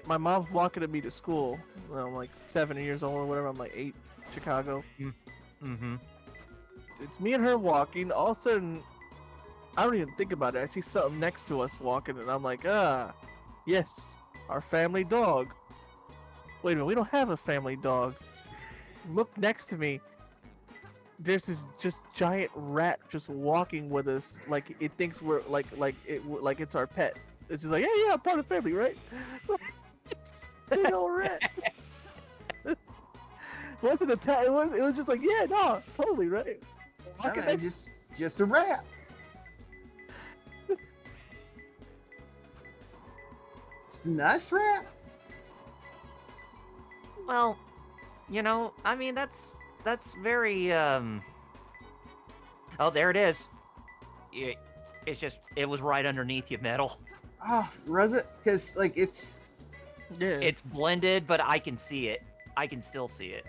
My mom's walking me to school. When I'm like 7 years old or whatever. I'm like 8, Chicago. Mm-hmm. So it's me and her walking. All of a sudden, I don't even think about it. I see something next to us walking, and I'm like, yes, our family dog. Wait a minute, we don't have a family dog. Look next to me. There's this just giant rat just walking with us, like it thinks we're like it's our pet. It's just like, yeah, I'm part of the family, right? Big old rat. Wasn't a it was just like, yeah, no, totally, right? Walking Just a rat. It's a nice rat. Well, you know, I mean, that's very, Oh, there it is. It was right underneath you, metal. Ah, was it? Because, like, it's... Yeah. It's blended, but I can see it. I can still see it.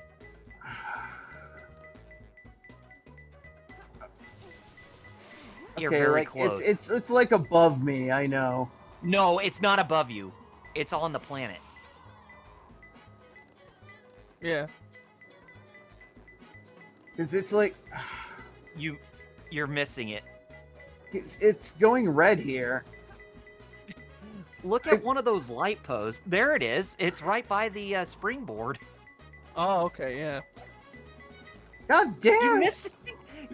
You're Okay, very like, close. it's like above me, I know. No, it's not above you. It's on the planet. Yeah. Because it's like... You're missing it. It's going red here. Look at one of those light posts. There it is. It's right by the springboard. Oh, okay, yeah. God damn You it! missed it.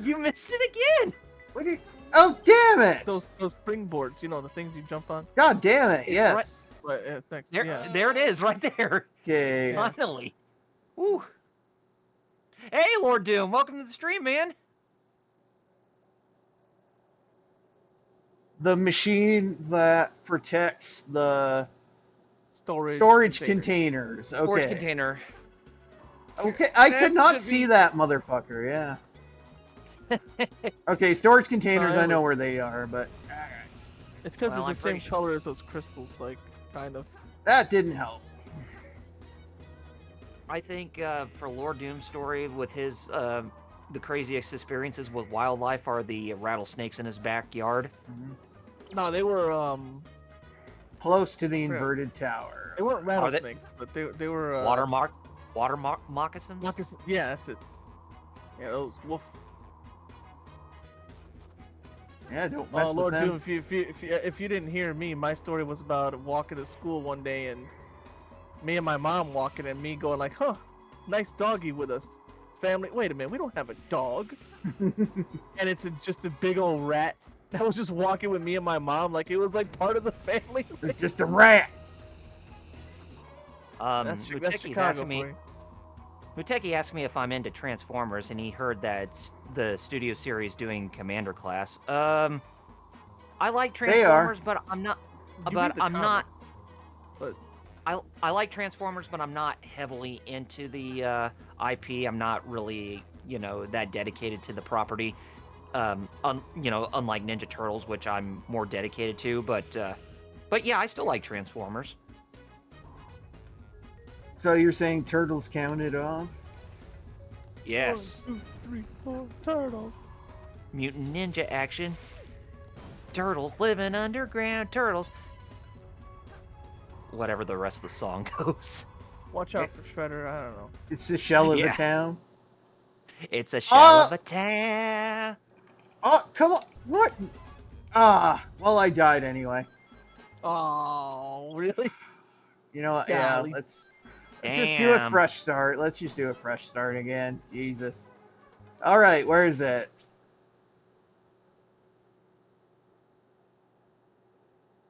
You missed it again. What did... Oh, damn it! Those springboards, you know, the things you jump on. God damn it, It's yes. Right, yeah, thanks. There, Yeah. there it is, right there. Okay. Yeah. Finally. Woo. Hey, Lord Doom, welcome to the stream, man. The machine that protects the Storage containers. Okay. Storage container. Okay, I That could not should see be- that motherfucker, yeah. Okay, storage containers, No, it I know was- where they are, but It's because Well, I'm it's the same pretty sure- color as those crystals, like, kind of. that didn't help. I think for Lord Doom's story with his the craziest experiences with wildlife are the rattlesnakes in his backyard. No, they were Close to the inverted tower. they weren't they- rattlesnakes, but they were Water moccasins. Yeah, that's it. Yeah, those wolf. Yeah, don't mess Oh with Lord them. Doom, if you didn't hear me, my story was about walking to school one day and me and my mom walking and me going like, huh, nice doggy with us. Family, wait a minute, we don't have a dog. And it's just a big old rat that was just walking with me and my mom like it was like part of the family. It's just a rat. That's Muteki's Chicago asking me. for you. Muteki asked me if I'm into Transformers, and he heard that the studio series doing Commander Class. I like They are. Transformers, but I'm not. You But read the I'm not. comics, but I like Transformers, but I'm not heavily into the IP. I'm not really, that dedicated to the property. Unlike Ninja Turtles, which I'm more dedicated to. But yeah, I still like Transformers. So you're saying turtles counted off? Yes. 1, 2, 3, 4 turtles. Mutant Ninja action. Turtles living underground. Turtles. Whatever the rest of the song goes. Watch out for Shredder. I don't know. It's the shell of Yeah. a town. It's a shell of a town. Oh, come on. What? Well, I died anyway. Oh, really? You know what? Yeah, Golly. let's just do a Damn. fresh start. Let's just do a fresh start again. Jesus. All right, where is it?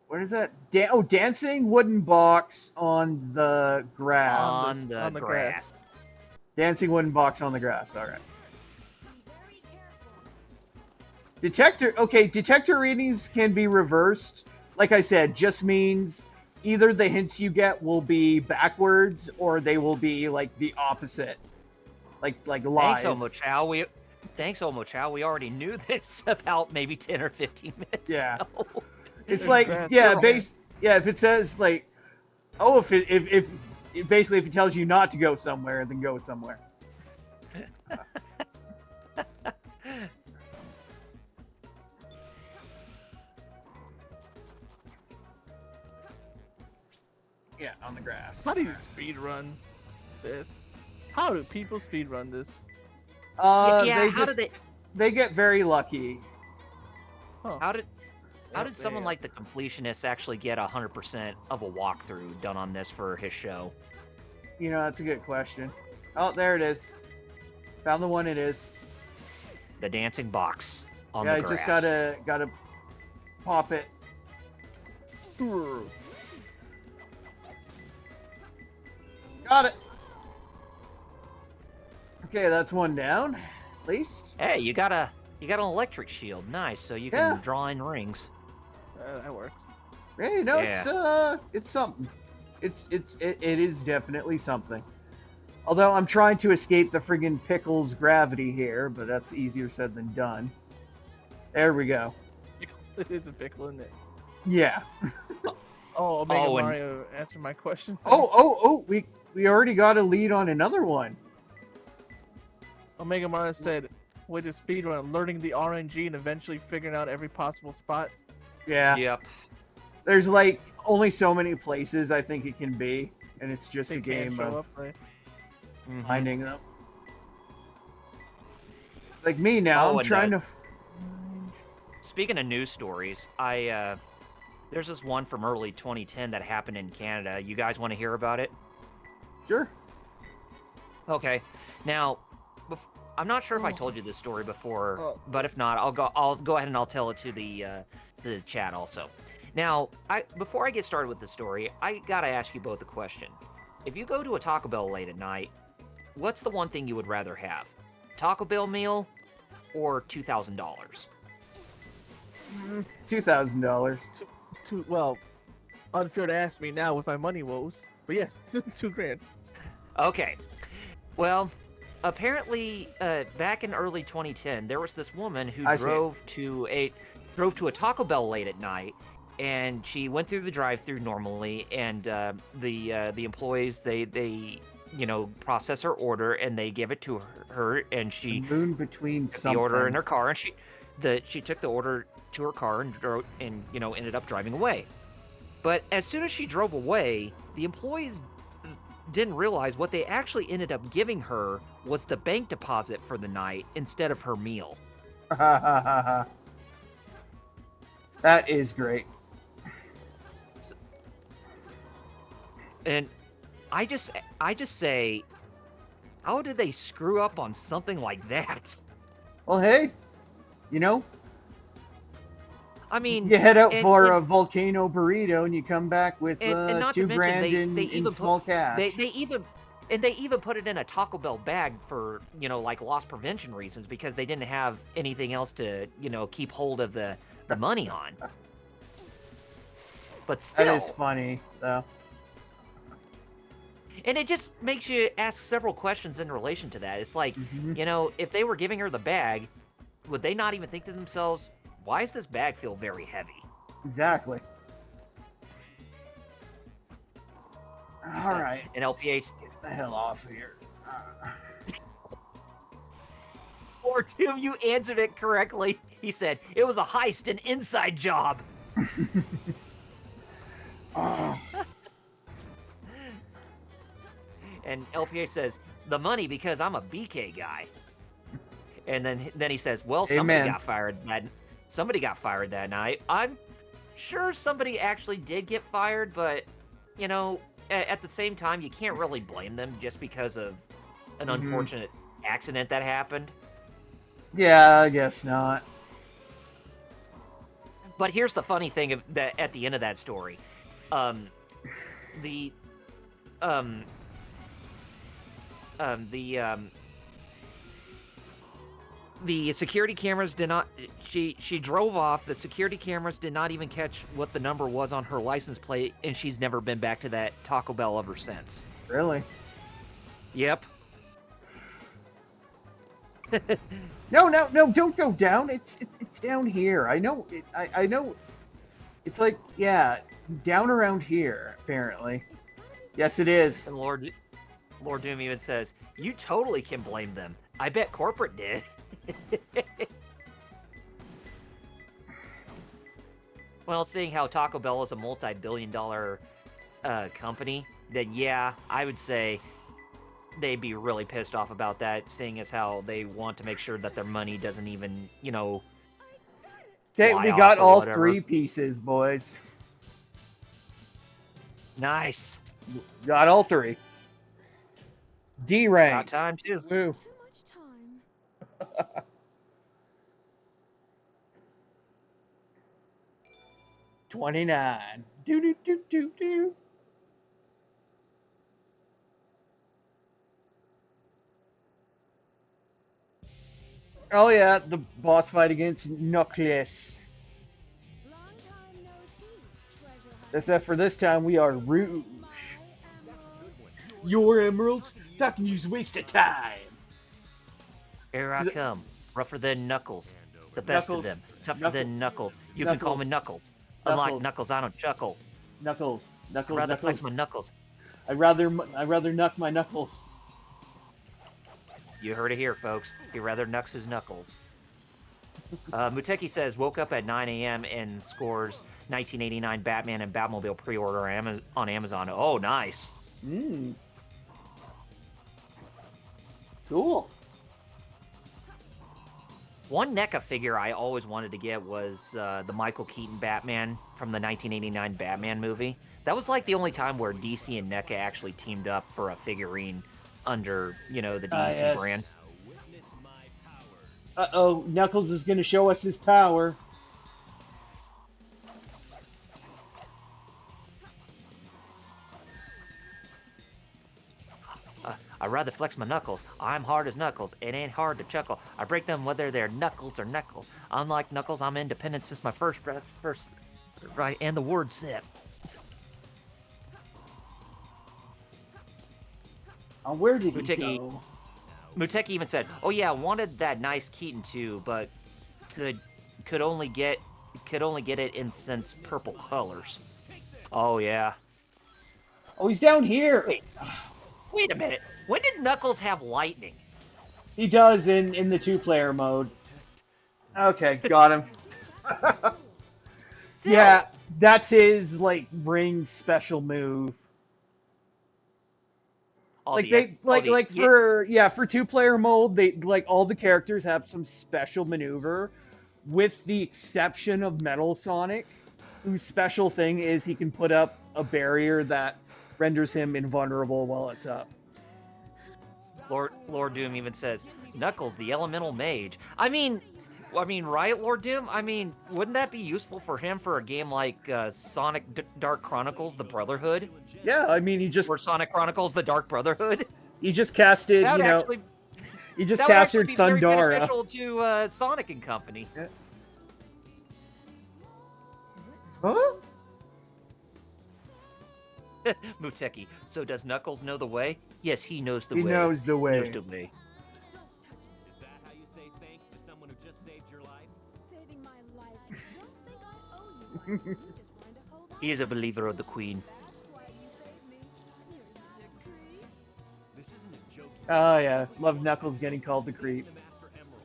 What is that? Dancing wooden box on the grass. On the grass. Dancing wooden box on the grass. All right. Be very careful. Detector readings can be reversed. Like I said, just means either the hints you get will be backwards or they will be like the opposite. Like lies. Thanks, Omo Chow. We already knew this about maybe 10 or 15 minutes Yeah. ago. It's There's like grass yeah, everywhere. if it says like oh if basically if it tells you not to go somewhere, then go somewhere. Yeah, on the grass. How do you speed run this? How do people speed run this? They how just did they get very lucky. Huh. how did Yep, there someone you like the completionist actually get 100% of a walkthrough done on this for his show? You know, that's a good question. Oh, there it is. Found the one it is. The dancing box on Yeah, the I grass. just gotta pop it. go. Got it. Okay, that's one down. At least. Hey, you got an electric shield. Nice, so you Yeah. can draw in rings. That works. Hey, no, Yeah. it's something. It is definitely something. Although I'm trying to escape the friggin' pickle's gravity here, but that's easier said than done. There we go. It's a pickle, isn't it? Yeah. Oh, Omega Oh, and- Mario answered my question. Oh, we already got a lead on another one. Omega Mario said, way to speedrun, learning the RNG and eventually figuring out every possible spot. Yeah. Yep. There's like only so many places I think it can be, and it's just They a can't game show of up, right? Mhm. finding them. Like me now, Oh, I'm and, trying to. Speaking of news stories, there's this one from early 2010 that happened in Canada. You guys want to hear about it? Sure. Okay. Now, I'm not sure if I told you this story before, Oh. but if not, I'll go ahead and I'll tell it to the chat also. Now, before I get started with the story, I gotta ask you both a question. If you go to a Taco Bell late at night, what's the one thing you would rather have? Taco Bell meal or $2,000? $2,000. Well, unfair to ask me now with my money woes, but yes, $2,000. Okay. Well, apparently, back in early 2010, there was this woman who I see. drove to a Taco Bell late at night, and she went through the drive-through normally, and the employees they process her order and they give it to her, and she The moon between took something. the order in her car, and she took the order to her car and drove and ended up driving away. But as soon as she drove away, the employees didn't realize what they actually ended up giving her was the bank deposit for the night instead of her meal. That is great. And I just say, how did they screw up on something like that? Well, hey, you know, I mean, you head out and- for and- a volcano burrito and you come back with and not to mention, $2,000 they in even small cash. they even put it in a Taco Bell bag for like loss prevention reasons, because they didn't have anything else to keep hold of the money on. But That still, is funny, though. and it just makes you ask several questions in relation to that. It's like, Mhm. if they were giving her the bag, would they not even think to themselves, why does this bag feel very heavy? Exactly. All right. And LPH, Get the hell off of here. or two of you answered it correctly. He said, it was a heist, an inside job. Oh, And LPH says, the money because I'm a BK guy. And then he says, well, somebody Amen. got fired that night. I'm sure somebody actually did get fired, but at the same time, you can't really blame them just because of an Mhm. unfortunate accident that happened. yeah, I guess not. But here's the funny thing at the end of that story. um, the um, the security cameras did not. She drove off. The security cameras did not even catch what the number was on her license plate, and she's never been back to that Taco Bell ever since. Really? Yep. No, no, no! Don't go down. It's down here. I know. I know. It's like, yeah, down around here. Apparently. Yes, it is. And Lord Doom even says, "You totally can blame them. I bet corporate did." Well, seeing how Taco Bell is a multi-billion-dollar company, then yeah, I would say they'd be really pissed off about that, seeing as how they want to make sure that their money doesn't even, Okay, fly we off got or all whatever. 3 pieces, boys. Nice. Got all 3. D rank. About time too. Woo. Too much time. 29. Do do do do do. Oh yeah, the boss fight against Knuckles. Long time no see, treasure hunter. Except for this time, we are Rouge. My emerald. Your emeralds? Talking you's waste of time. Here I Is it- come, rougher than Knuckles, the best Knuckles. of them, tougher Knuckles. than Knuckles. You can call me Knuckles. Knuckles. Unlike Knuckles. Knuckles, I don't chuckle. Knuckles. I'd Knuckles. rather Knuckles. flex my knuckles. I'd rather knuck my knuckles. You heard it here, folks. He'd rather knucks his knuckles. Muteki says, woke up at 9 a.m. and scores 1989 Batman and Batmobile pre-order on Amazon. Oh, nice. Mmm. Cool. One NECA figure I always wanted to get was the Michael Keaton Batman from the 1989 Batman movie. That was like the only time where DC and NECA actually teamed up for a figurine under, the DC Yes. brand. Uh-oh, Knuckles is going to show us his power. I'd rather flex my knuckles. I'm hard as Knuckles. It ain't hard to chuckle. I break them whether they're knuckles or knuckles. Unlike Knuckles, I'm independent since my first breath, right, and the word sip. Where did he Muteki- go? Muteki even said, "Oh yeah, I wanted that nice Keaton too, but could only get it in since purple colors." Oh yeah. Oh, he's down here. Wait a minute. When did Knuckles have lightning? He does in the 2-player mode. Okay, got him. Yeah, that's his like ring special move. For 2-player mode, they like all the characters have some special maneuver, with the exception of Metal Sonic, whose special thing is he can put up a barrier that renders him invulnerable while it's up. Lord Doom even says, "Knuckles, the elemental mage." I mean, right, Lord Doom? I mean, wouldn't that be useful for him for a game like Sonic Dark Chronicles: The Brotherhood? Yeah, I mean, Or Sonic Chronicles: The Dark Brotherhood? he just casted, That would actually, he just that would actually casted be very Thundara. beneficial to Sonic and company. Huh? Muteki, so does Knuckles know the way? Yes, he knows the He way. knows the way. Knows the way. Is that how you say thanks to someone who just saved your life? Saving my life. Don't think I owe you one. You just wanted to hold on. He is a believer of the Queen. That's why you saved me. You're such a creep. This isn't a joke. Oh yeah, love Knuckles getting called the creep. The Master Emerald.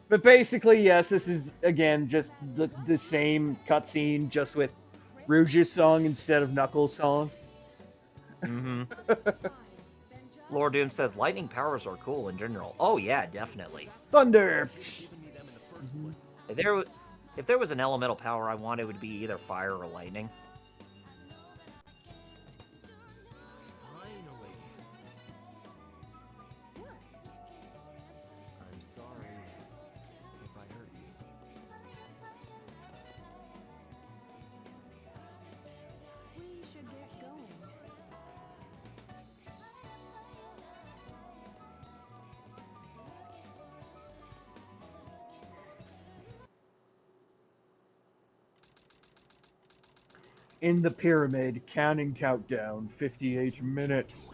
But basically, yes, this is again just the same cutscene, just with Rouge's song instead of Knuckles' song. Mm-hmm. Then just Lord Doom says lightning powers are cool in general. Oh yeah, definitely. Thunder. Giving me them in the first place. If there was an elemental power I wanted, it would be either fire or lightning. Finally. I'm sorry if I hurt you. we should get going. In the pyramid, counting countdown, 58 minutes.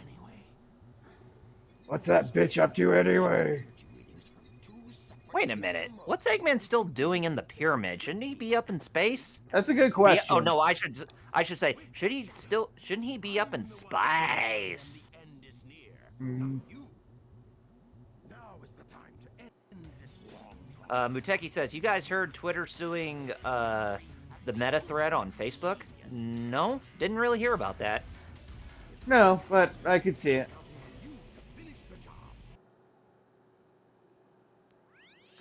What's that bitch up to anyway? Wait a minute. What's Eggman still doing in the pyramid? Shouldn't he be up in space? That's a good Oh question. no, I should say, shouldn't he be up in space? Mhm. Muteki says, you guys heard Twitter suing the meta thread on Facebook? No, didn't really hear about that. No, but I could see it.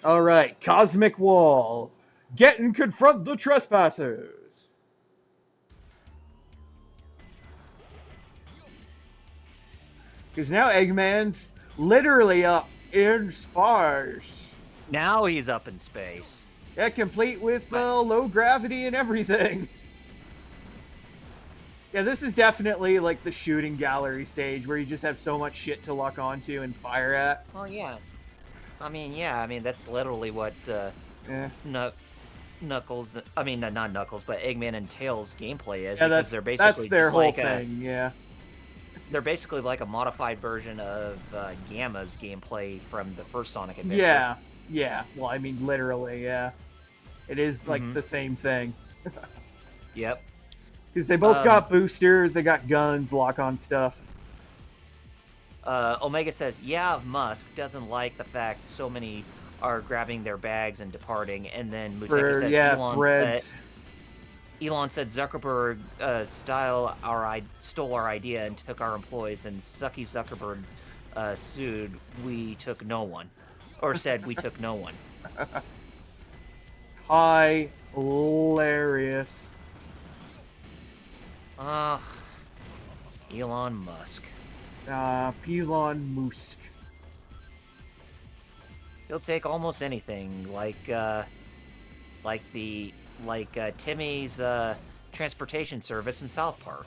Alright, Cosmic Wall. Get and confront the trespassers. Because now Eggman's literally up in space. Now he's up in space. Yeah, complete with low gravity and everything. Yeah, this is definitely like the shooting gallery stage where you just have so much shit to lock onto and fire at. Well, yeah. I mean, that's literally what Yeah. Knuckles, I mean, not Knuckles, but Eggman and Tails gameplay is, Yeah, because they're basically that's their just whole like thing, yeah. they're basically like a modified version of Gamma's gameplay from the first Sonic Adventure. Yeah, yeah. Well, I mean, literally, yeah. It is like the same thing. Yep. Because they both got boosters, they got guns, lock-on stuff. Omega says, yeah, Musk doesn't like the fact so many are grabbing their bags and departing, and then Muteki says, threads. Elon said Zuckerberg stole our idea and took our employees, and Sucky Zuckerberg sued, we took no one. Or said, we took no one. Hilarious. Elon Musk. Elon Musk. He'll take almost anything, like Timmy's transportation service in South Park.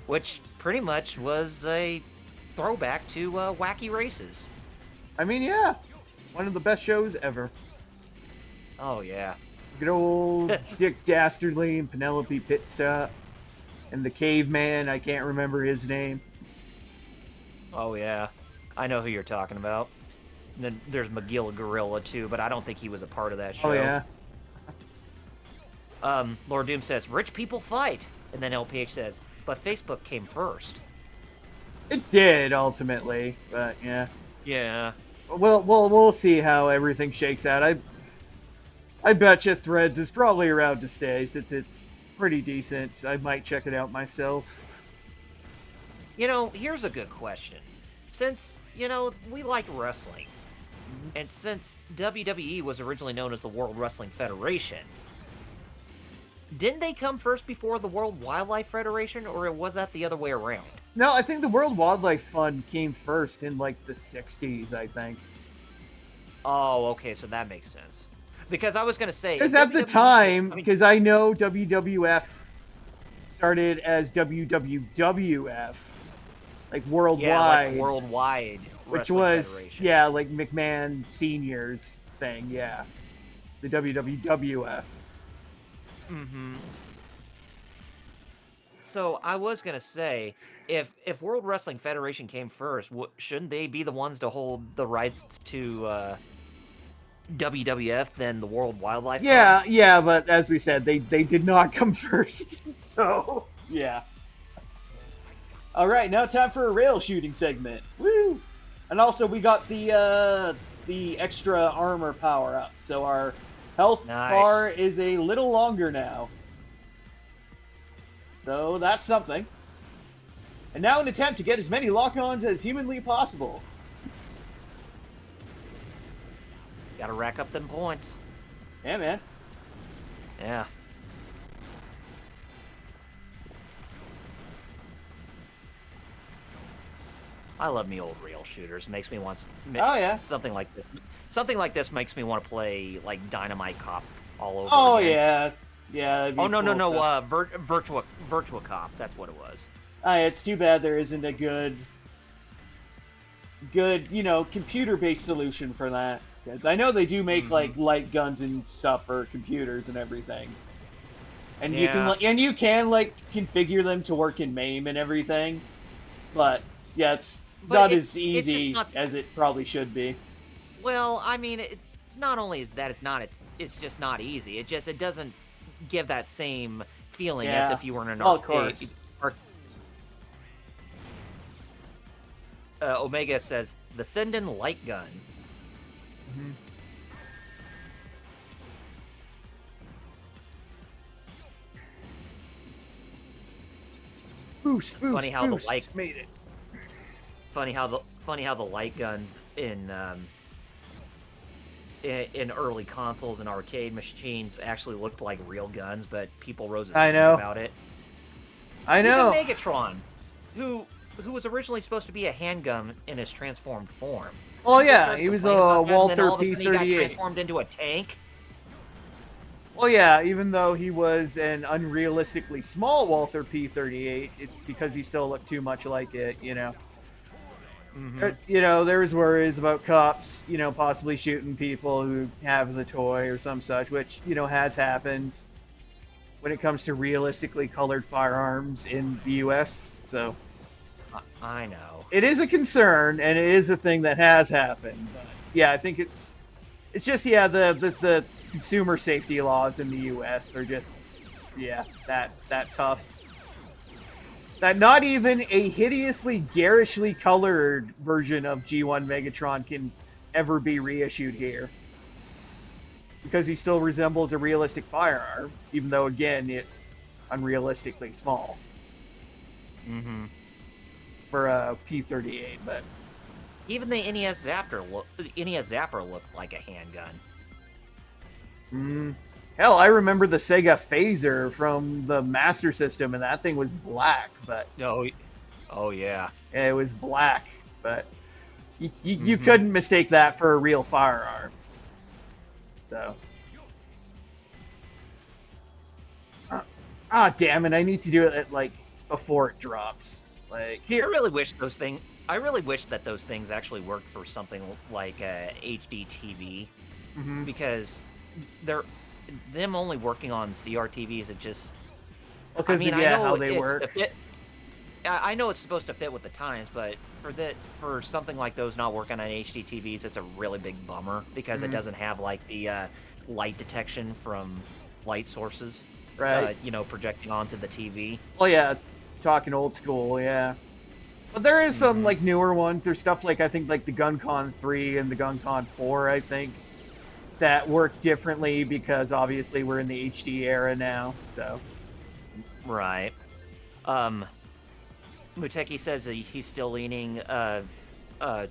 Which pretty much was a throwback to Wacky Races. I mean, yeah. One of the best shows ever. Oh, yeah. Good old Dick Dastardly and Penelope Pitstop. And the caveman, I can't remember his name. Oh, yeah. I know who you're talking about. And then there's McGill Gorilla, too, but I don't think he was a part of that show. Oh, yeah. Lord Doom says, rich people fight. And then LPH says, but Facebook came first. It did, ultimately. But, yeah. Yeah. We'll see how everything shakes out. I bet you Threads is probably around to stay, since it's pretty decent. I might check it out myself. You know, here's a good question. Since, we like wrestling, and since WWE was originally known as the World Wrestling Federation, didn't they come first before the World Wildlife Federation, or was that the other way around? No, I think the World Wildlife Fund came first in, like, the 60s, I think. Oh, okay, so that makes sense. Because I was going to say... Because at the time, because I know WWF started as WWWF, like worldwide. Yeah, like worldwide which Wrestling was, Federation. yeah, like McMahon Senior's thing, yeah. The WWWF. Mm-hmm. So I was going to say, if World Wrestling Federation came first, shouldn't they be the ones to hold the rights to... WWF than the World Wildlife Fund? Yeah, but as we said, they did not come first. So, yeah. All right, now time for a rail shooting segment. Woo! And also, we got the extra armor power up, so our health bar is a little longer now. So that's something. And now an attempt to get as many lock-ons as humanly possible. Gotta rack up them points. Yeah, man. Yeah. I love me old rail shooters. Makes me want. Oh yeah. Something like this. Something like this makes me want to play like Dynamite Cop all over. Oh again. yeah. Oh no. Virtua Cop. That's what it was. It's too bad there isn't a good, computer-based solution for that. Because I know they do make like light guns and stuff for computers and everything. And Yeah. you can like configure them to work in MAME and everything, but yeah, it's But not as it's just easy not. as it probably should be. Well, I mean, it's not only is that it's just not easy. It doesn't give that same feeling as Yeah. if you were in an Well, of course. Omega says the Sendin light gun. Mhm. Boost, Funny boost, how the light boost. Made it. funny how the light guns in early consoles and arcade machines actually looked like real guns, but people rose a I stink know. about it. I Even know. Megatron, who was originally supposed to be a handgun in his transformed form. Well, People yeah, started he was complaining a about that, and then Walther all of a sudden he got P-38. transformed into a tank. Well, yeah, even though he was an unrealistically small Walther P-38, it's because he still looked too much like it, you know. Mm-hmm. You know, there was worries about cops, you know, possibly shooting people who have the toy or some such, which, you know, has happened when it comes to realistically colored firearms in the U.S. So I know. it is a concern, and it is a thing that has happened. But yeah, I think it's just the consumer safety laws in the U.S. are just that tough. That not even a hideously garishly colored version of G1 Megatron can ever be reissued here. Because he still resembles a realistic firearm, even though again it unrealistically small Mm-hmm. for a P-38. But Even the NES Zapper looked like a handgun. hell, I remember the Sega Phaser from the Master System, and that thing was black. But Oh yeah. it was black, but you Mm-hmm. couldn't mistake that for a real firearm. So. Damn it! I need to do it at, like before it drops. Like I here. really wish that those things actually worked for something like HD TV, Mm-hmm. because they're them only working on CRTVs. It just, I Because mean, of how they work. I know it's supposed to fit with the times, but for something like those not working on HD TVs, it's a really big bummer because it Mhm. doesn't have like the light detection from light sources, Right. projecting onto the TV. Well, yeah. Talking old school, yeah. But there is some Mm-hmm. like newer ones. There's stuff like I think like the GunCon 3 and the GunCon 4. I think that work differently because obviously we're in the HD era now. So. Right. Um, Muteki says that he's still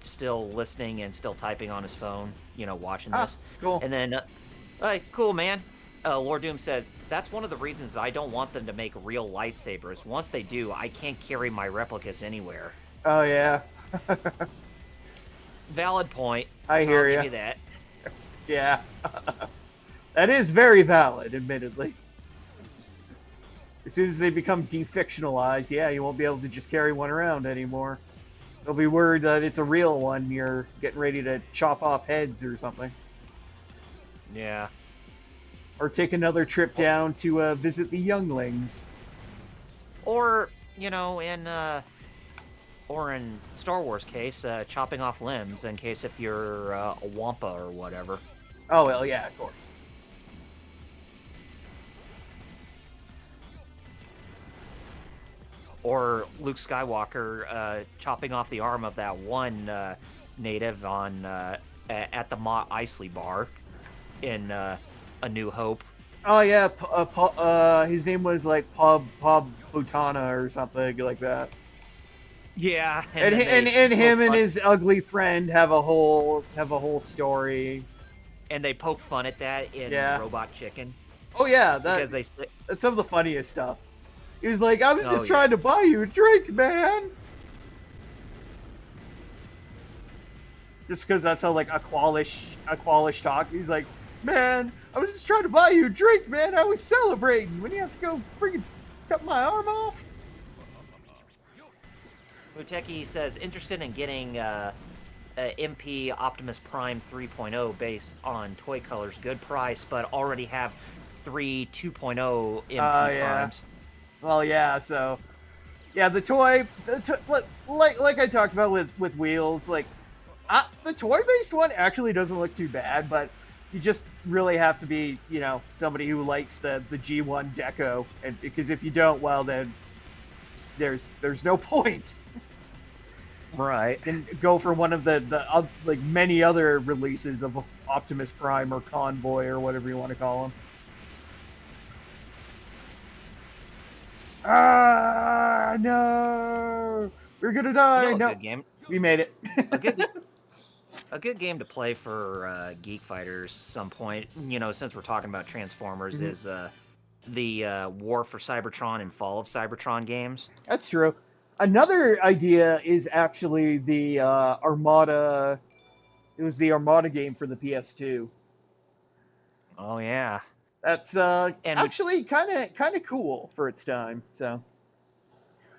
still listening and still typing on his phone, watching this. Cool. And then, cool, man. Lord Doom says, that's one of the reasons I don't want them to make real lightsabers. Once they do, I can't carry my replicas anywhere. Oh yeah. Valid point. I hear I'll give ya. you that. Yeah. That is very valid, admittedly. As soon as they become defictionalized, yeah, you won't be able to just carry one around anymore. They'll be worried that it's a real one. You're getting ready to chop off heads or something. Yeah. Or take another trip down to visit the younglings. Or, in Star Wars case, chopping off limbs in case if you're a Wampa or whatever. Oh, well, yeah, of course. Or Luke Skywalker chopping off the arm of that one native at the Mott Isley bar in A New Hope. Oh, yeah, his name was like Pub Butana or something like that. Yeah, And then and they him poke and fun, his ugly friend have a whole story. and they poke fun at that in Yeah. Robot Chicken Oh yeah, because that's some of the funniest stuff. He was like, "I was Oh, just trying to buy you a drink, man." Just because that's how like Aqualish talk. He's like, "Man, I was just trying to buy you a drink, man. I was celebrating. When you have to go freaking cut my arm off." Muteki says interested in getting MP Optimus Prime 3.0 based on toy colors, good price, but already have three 2.0 MP Yeah. primes. Well, yeah. So, yeah, the toy, like I talked about with wheels, like the toy-based one actually doesn't look too bad, but you just really have to be, somebody who likes the G1 deco, and because if you don't, well, then there's no point. Right. Then go for one of the like many other releases of Optimus Prime or Convoy or whatever you want to call them. Ah, no, we're gonna die. A No, good game. we made it. A good game to play for Geek Fighters some point, since we're talking about Transformers, Mhm. is the War for Cybertron and Fall of Cybertron games. That's true. Another idea is actually the Armada. It was the Armada game for the PS2. Oh, yeah. That's And actually kind of cool for its time. So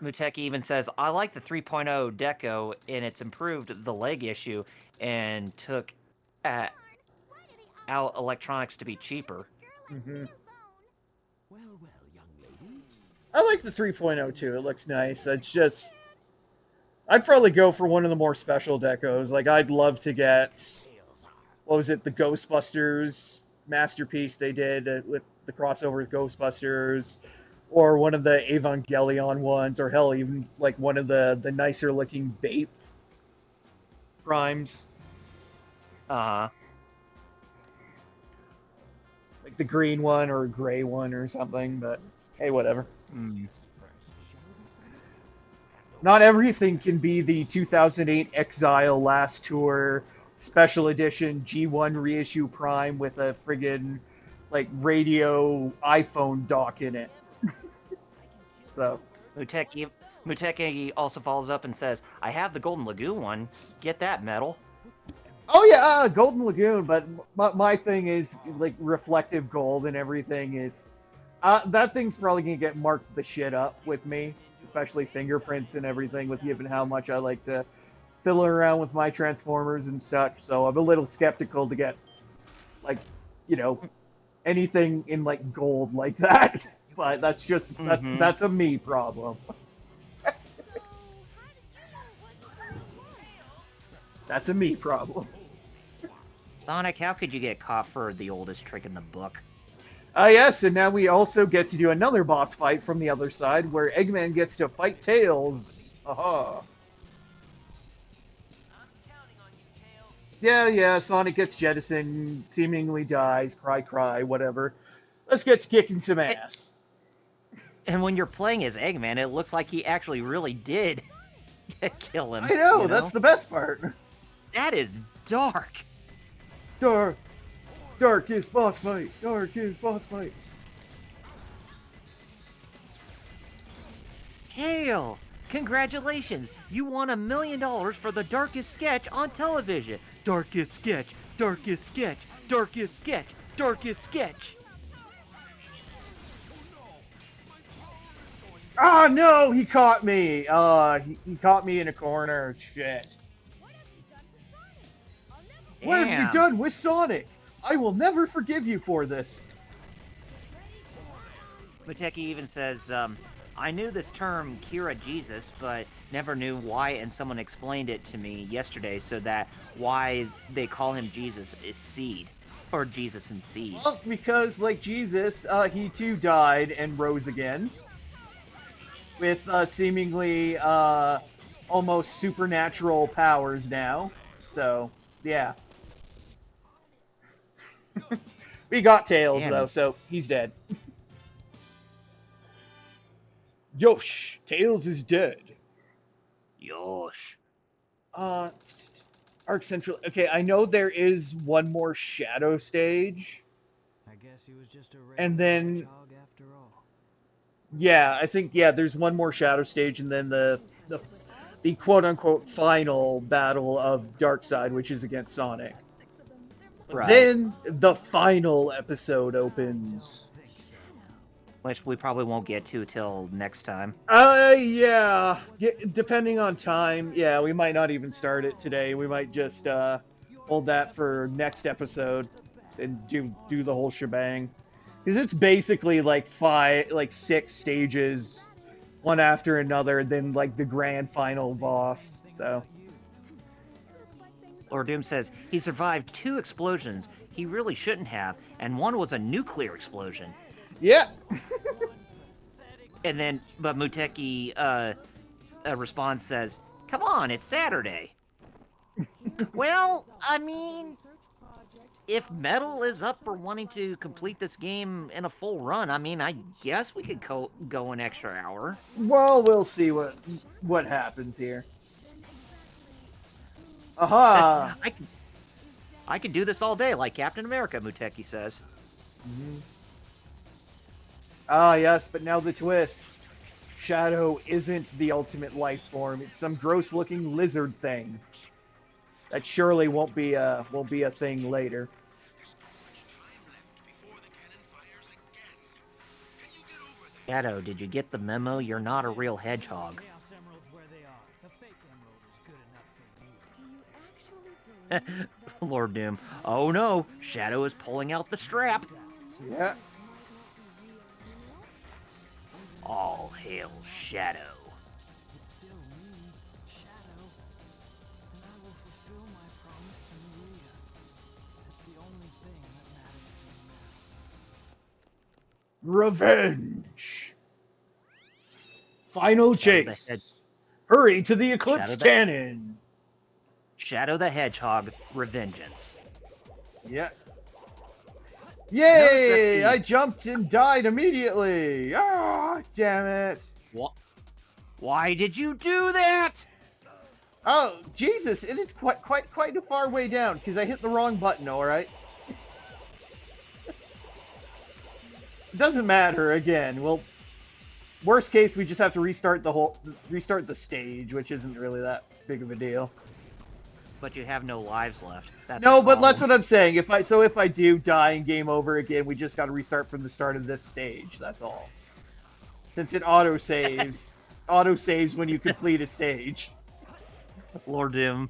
Muteki even says, I like the 3.0 deco, and it's improved the leg issue and took out electronics to be cheaper. mhm. Well, young lady. I like the 3.0 too. It looks nice. It's just I'd probably go for one of the more special decos. Like I'd love to get what was it, the Ghostbusters masterpiece they did with the crossover with Ghostbusters, or one of the Evangelion ones, or hell, even like one of the nicer looking Bape primes, Uh-huh. like the green one or a gray one or something. But hey, whatever. Mm. Not everything can be the 2008 Exile Last Tour special edition G1 reissue prime with a friggin' like radio iPhone dock in it. So Muteki also follows up and says, I have the Golden Lagoon one. Get that, metal. oh yeah, Golden Lagoon, but my thing is like reflective gold and everything is that thing's probably gonna get marked the shit up with me, especially fingerprints and everything, with given how much I like to fiddle around with my Transformers and such. So I'm a little skeptical to get like, anything in like gold like that. But that's just that's a me problem. That's a me problem. Sonic, how could you get caught for the oldest trick in the book? Yes, and now we also get to do another boss fight from the other side where Eggman gets to fight Tails. Aha. Yeah, Sonic gets jettisoned, seemingly dies, cry, whatever. Let's get to kicking some ass. And when you're playing as Eggman, it looks like he actually really did kill him. I know, that's the best part. That is dark. Darkest boss fight. Darkest boss fight. Hail! Congratulations! You won $1 million for the darkest sketch on television. Darkest sketch, darkest sketch, darkest sketch, darkest sketch. Ah, no, he caught me. He caught me in a corner. Shit. What have you done with Sonic? I will never forgive you for this. Muteki even says, I knew this term, Kira Jesus, but never knew why, and someone explained it to me yesterday, so that why they call him Jesus is seed. Or Jesus and seed. Well, because, like Jesus, he too died and rose again. With seemingly almost supernatural powers now. So, yeah. We got Tails, though, so he's dead. Yosh, Tails is dead. Yosh. Arc Central. Okay, I know there is one more Shadow stage. I guess he was just a And then hedgehog after all. yeah, I think there's one more Shadow stage, and then the quote unquote final battle of Darkseid, which is against Sonic. Right. Then the final episode opens. Which we probably won't get to till next time. Yeah. Depending on time, yeah, we might not even start it today. We might just hold that for next episode and do the whole shebang. Because it's basically like six stages, one after another, then like the grand final boss. So Lord Doom says he survived 2 explosions he really shouldn't have, and one was a nuclear explosion. yeah, And then, but Muteki response says, "Come on, it's Saturday." Well, I mean, if Metal is up for wanting to complete this game in a full run, I mean, I guess we could go an extra hour. well, we'll see what happens here. Aha! I could do this all day, like Captain America, Muteki says. Mhm. Ah, yes, but now the twist. Shadow isn't the ultimate life form. It's some gross-looking lizard thing. That surely won't be a thing later. Shadow, did you get the memo? You're not a real hedgehog. Chaos Emerald's where they are. The fake emerald is good enough for you. Do you actually believe that Lord Doom. Oh no, Shadow is pulling out the strap. Yeah. this might not be real, you know? All hail Shadow. It's still me, Shadow, and I will fulfill my promise to Maria. That's the only thing that matters to me now. Revenge! Final Shadow the chase! Hurry to the Eclipse Shadow the- Cannon! Shadow the Hedgehog, Revengeance. Yeah. Notice Yay! that I jumped and died immediately! Ah, damn it! Why did you do that? Oh, Jesus! It is quite a far way down, because I hit the wrong button, alright? It doesn't matter, again. Well, worst case, we just have to restart the stage, which isn't really that big of a deal. But you have no lives left. That's No, the but that's problem. what I'm saying. If I do die and game over again, we just got to restart from the start of this stage. That's all. Since it auto saves when you complete a stage. Lord Doom.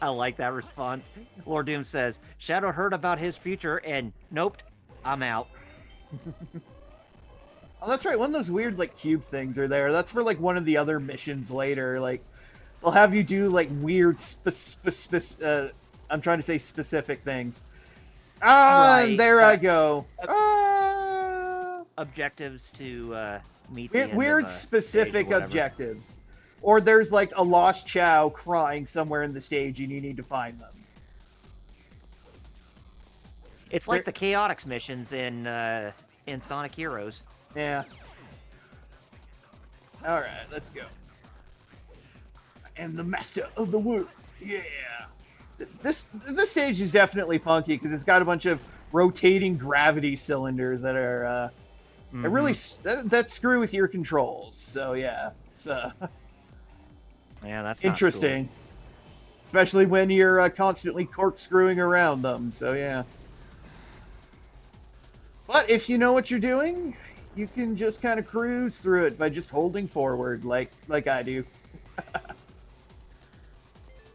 I like that response. Lord Doom says, Shadow heard about his future and nope, I'm out. Oh, that's right. One of those weird like cube things are there. That's for like one of the other missions later. Like they'll have you do like weird I'm trying to say specific things. Ah, Right. there I go. Ah. Objectives to meet the end Weird of a specific stage or whatever. objectives. Or there's like a lost Chow crying somewhere in the stage and you need to find them. It's like the Chaotix missions in Sonic Heroes. Yeah. Alright, let's go. I am the master of the world. Yeah. This stage is definitely funky because it's got a bunch of rotating gravity cylinders that are that really that screw with your controls. So yeah, it's Yeah, that's not interesting. Especially when you're constantly corkscrewing around them. So yeah. But if you know what you're doing, you can just kind of cruise through it by just holding forward, like I do.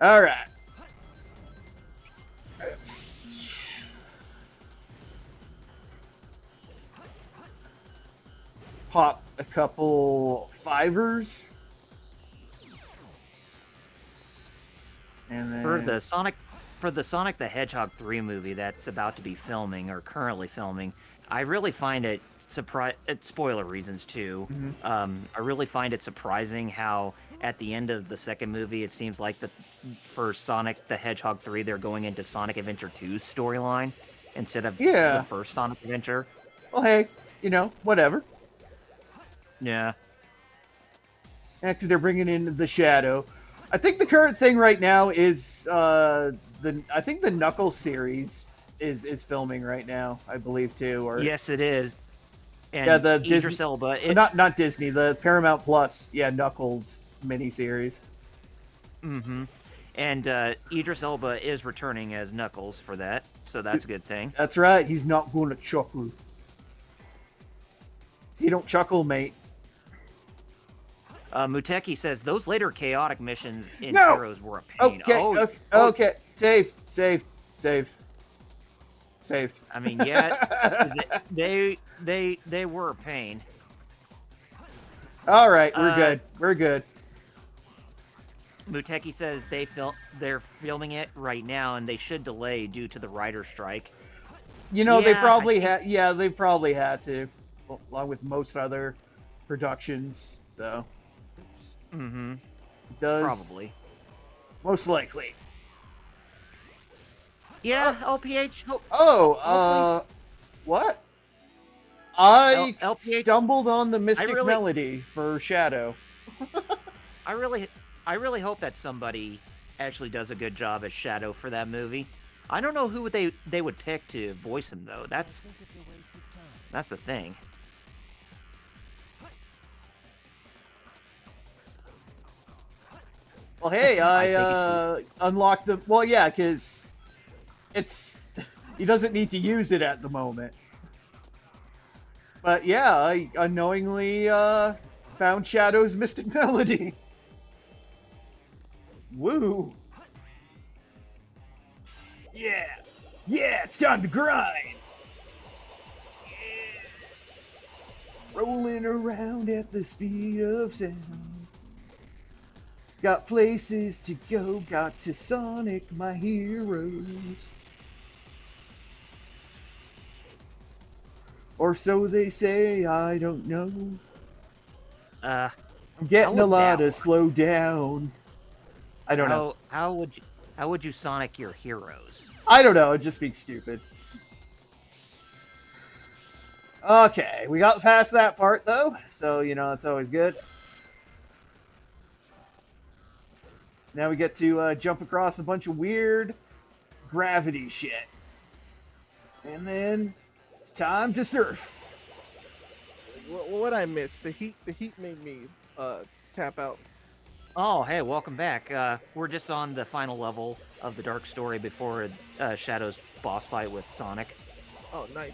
All right. Let's... Pop a couple fivers. And then... For the Sonic the Hedgehog 3 movie that's about to be filming or currently filming, I really find it spoiler reasons too. Mhm. I really find it surprising how at the end of the second movie it seems like for Sonic the Hedgehog 3 they're going into Sonic Adventure 2's storyline instead of Yeah. the first Sonic Adventure. Well, hey, whatever. Yeah. Yeah, because they're bringing in the Shadow. I think the current thing right now is I think the Knuckles series is filming right now, I believe too. Or Yes, it is. And yeah, the Idris Disney, Elba. not Disney, the Paramount Plus, yeah, Knuckles miniseries. Mm-hmm. And Idris Elba is returning as Knuckles for that, so that's a good thing. That's right. He's not going to chuckle. You don't chuckle, mate. Muteki says those later chaotic missions in No! Heroes were a pain. Okay, okay. Save. saved. I mean, yeah, they were a pain. All right, we're Uh, good. We're good. Muteki says they're filming it right now, and they should delay due to the writer's strike. You know, they Yeah, I probably think. had. Yeah, they probably had to, along with most other productions. So Mm-hmm. it does Probably. most likely. Yeah, LPH. Oh, what? I LPH. stumbled on the I Mystic really, Melody for Shadow. I really hope that somebody actually does a good job as Shadow for that movie. I don't know who they would pick to voice him though. I think it's a waste of time. That's the thing. Well, hey, I think I unlocked the. Well, yeah, because it's he doesn't need to use it at the moment. But yeah, I unknowingly found Shadow's Mystic Melody. Woo! Yeah, yeah, it's time to grind. Yeah. Rolling around at the speed of sound. Got places to go, got to Sonic my heroes. Or so they say, I don't know. Uh, I'm getting How a would lot that of slow down. I don't know. how would you Sonic your heroes? I don't know, it just speaks stupid. Okay, we got past that part though, so you know, it's always good. Now we get to jump across a bunch of weird gravity shit. And then it's time to surf. What I missed? The heat made me tap out. Oh, hey, welcome back. We're just on the final level of the Dark Story before Shadow's boss fight with Sonic. Oh, nice.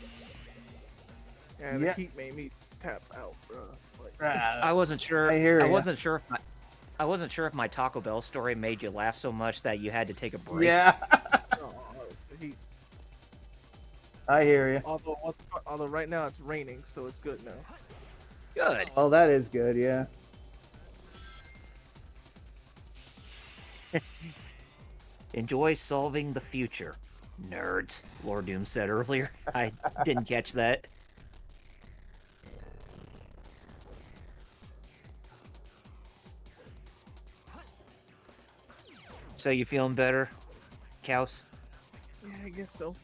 Yeah, the Yeah. heat made me tap out, bro. Like, I wasn't sure. I hear I ya. wasn't sure if my Taco Bell story made you laugh so much that you had to take a break. Yeah. oh, the heat. I hear you. Although right now it's raining, so it's good now. Good. Oh, that is good, yeah. Enjoy solving the future, nerds. Lord Doom said earlier. I didn't catch that. So you feeling better, Kaus? Yeah, I guess so.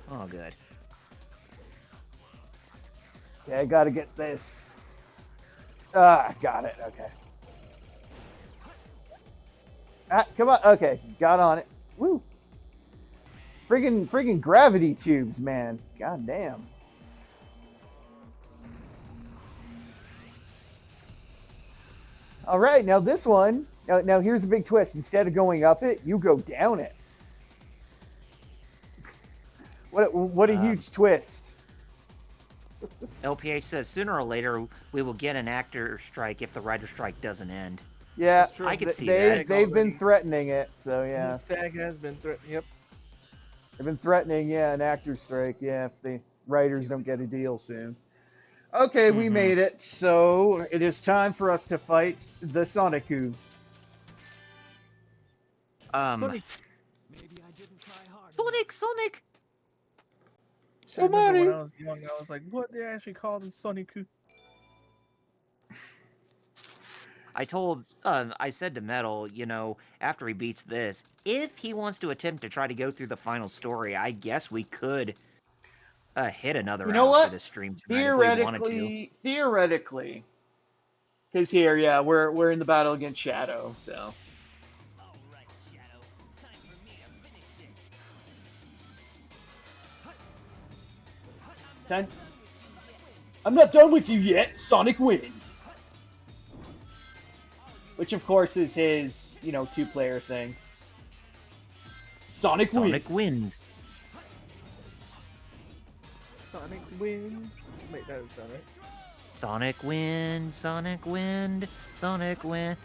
Oh, good. Okay, I gotta get this. Ah, got it, okay. Ah, come on, okay, got on it. Woo! Friggin' gravity tubes, man. God damn. All right, now this one. Now here's a big twist. Instead of going up it, you go down it. What a huge twist. LPH says sooner or later we will get an actor strike if the writer strike doesn't end. Yeah, That's true. I could see they that. they've been Already. threatening it, so yeah. SAG has been threatening. Yep. They've been threatening, yeah, an actor strike, yeah, if the writers don't get a deal soon. Okay, we Mhm. made it. So it is time for us to fight the Sonicu. Sonic. Maybe I didn't try hard. Sonic. I remember when Somebody. I was young, I was like, what? They actually called him Sonic. I said to Metal, you know, after he beats this, if he wants to attempt to try to go through the final story, I guess we could hit another You know hour for what? this stream tonight if we wanted to. Theoretically, because here, yeah, we're in the battle against Shadow, so. All right, Shadow. Time for me to finish this. Ten. I'm not done with you yet, Sonic Wind. Which of course is his, you know, two-player thing. Sonic Wind. Sonic Wind. Sonic Wind. Wait, that is not right. Sonic Wind, Sonic Wind, Sonic Wind.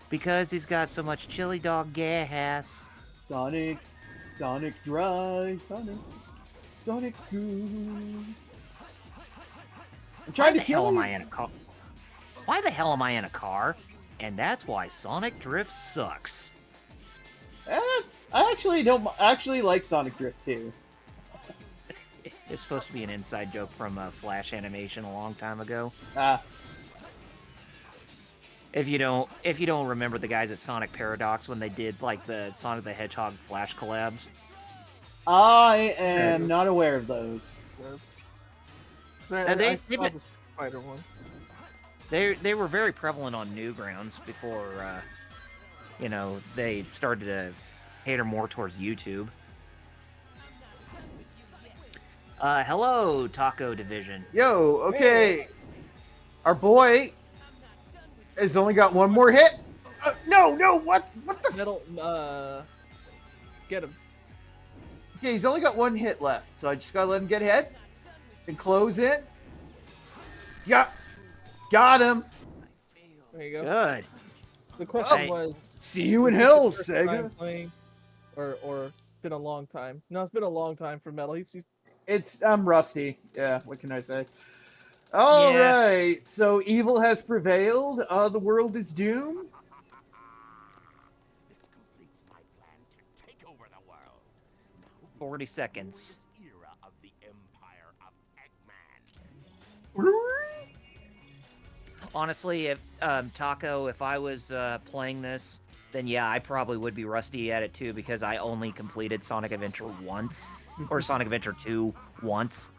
Because he's got so much chili dog gas. Sonic Sonic Drive, Sonic Good. I'm Why trying the to hell kill am you. I in a car? Why the hell am I in a car? And that's why Sonic Drift sucks. I actually don't actually like Sonic Drift too. It's supposed to be an inside joke from Flash animation a long time ago. Ah, If you don't remember the guys at Sonic Paradox when they did like the Sonic the Hedgehog Flash collabs. I am not aware of those. And I saw the Spider one. they were very prevalent on Newgrounds before they started to cater more towards YouTube. Hello, Taco Division. Yo, okay. Our boy has only got one more hit. No, what the? Metal, get him. Okay, he's only got one hit left, so I just gotta let him get hit and close it. Yeah, got him. There you go. Good. The question Hey. was, See you in is this hell, the first time Sega. playing, or it's been a long time. No, it's been a long time for Metal. I'm rusty. Yeah, what can I say? All right, so evil has prevailed. The world is doomed. This completes my plan to take over the world. Now 40 seconds. this era of the Empire of Eggman. Honestly, if Taco, if I was playing this, then yeah, I probably would be rusty at it too because I only completed Sonic Adventure once, or Sonic Adventure 2 once.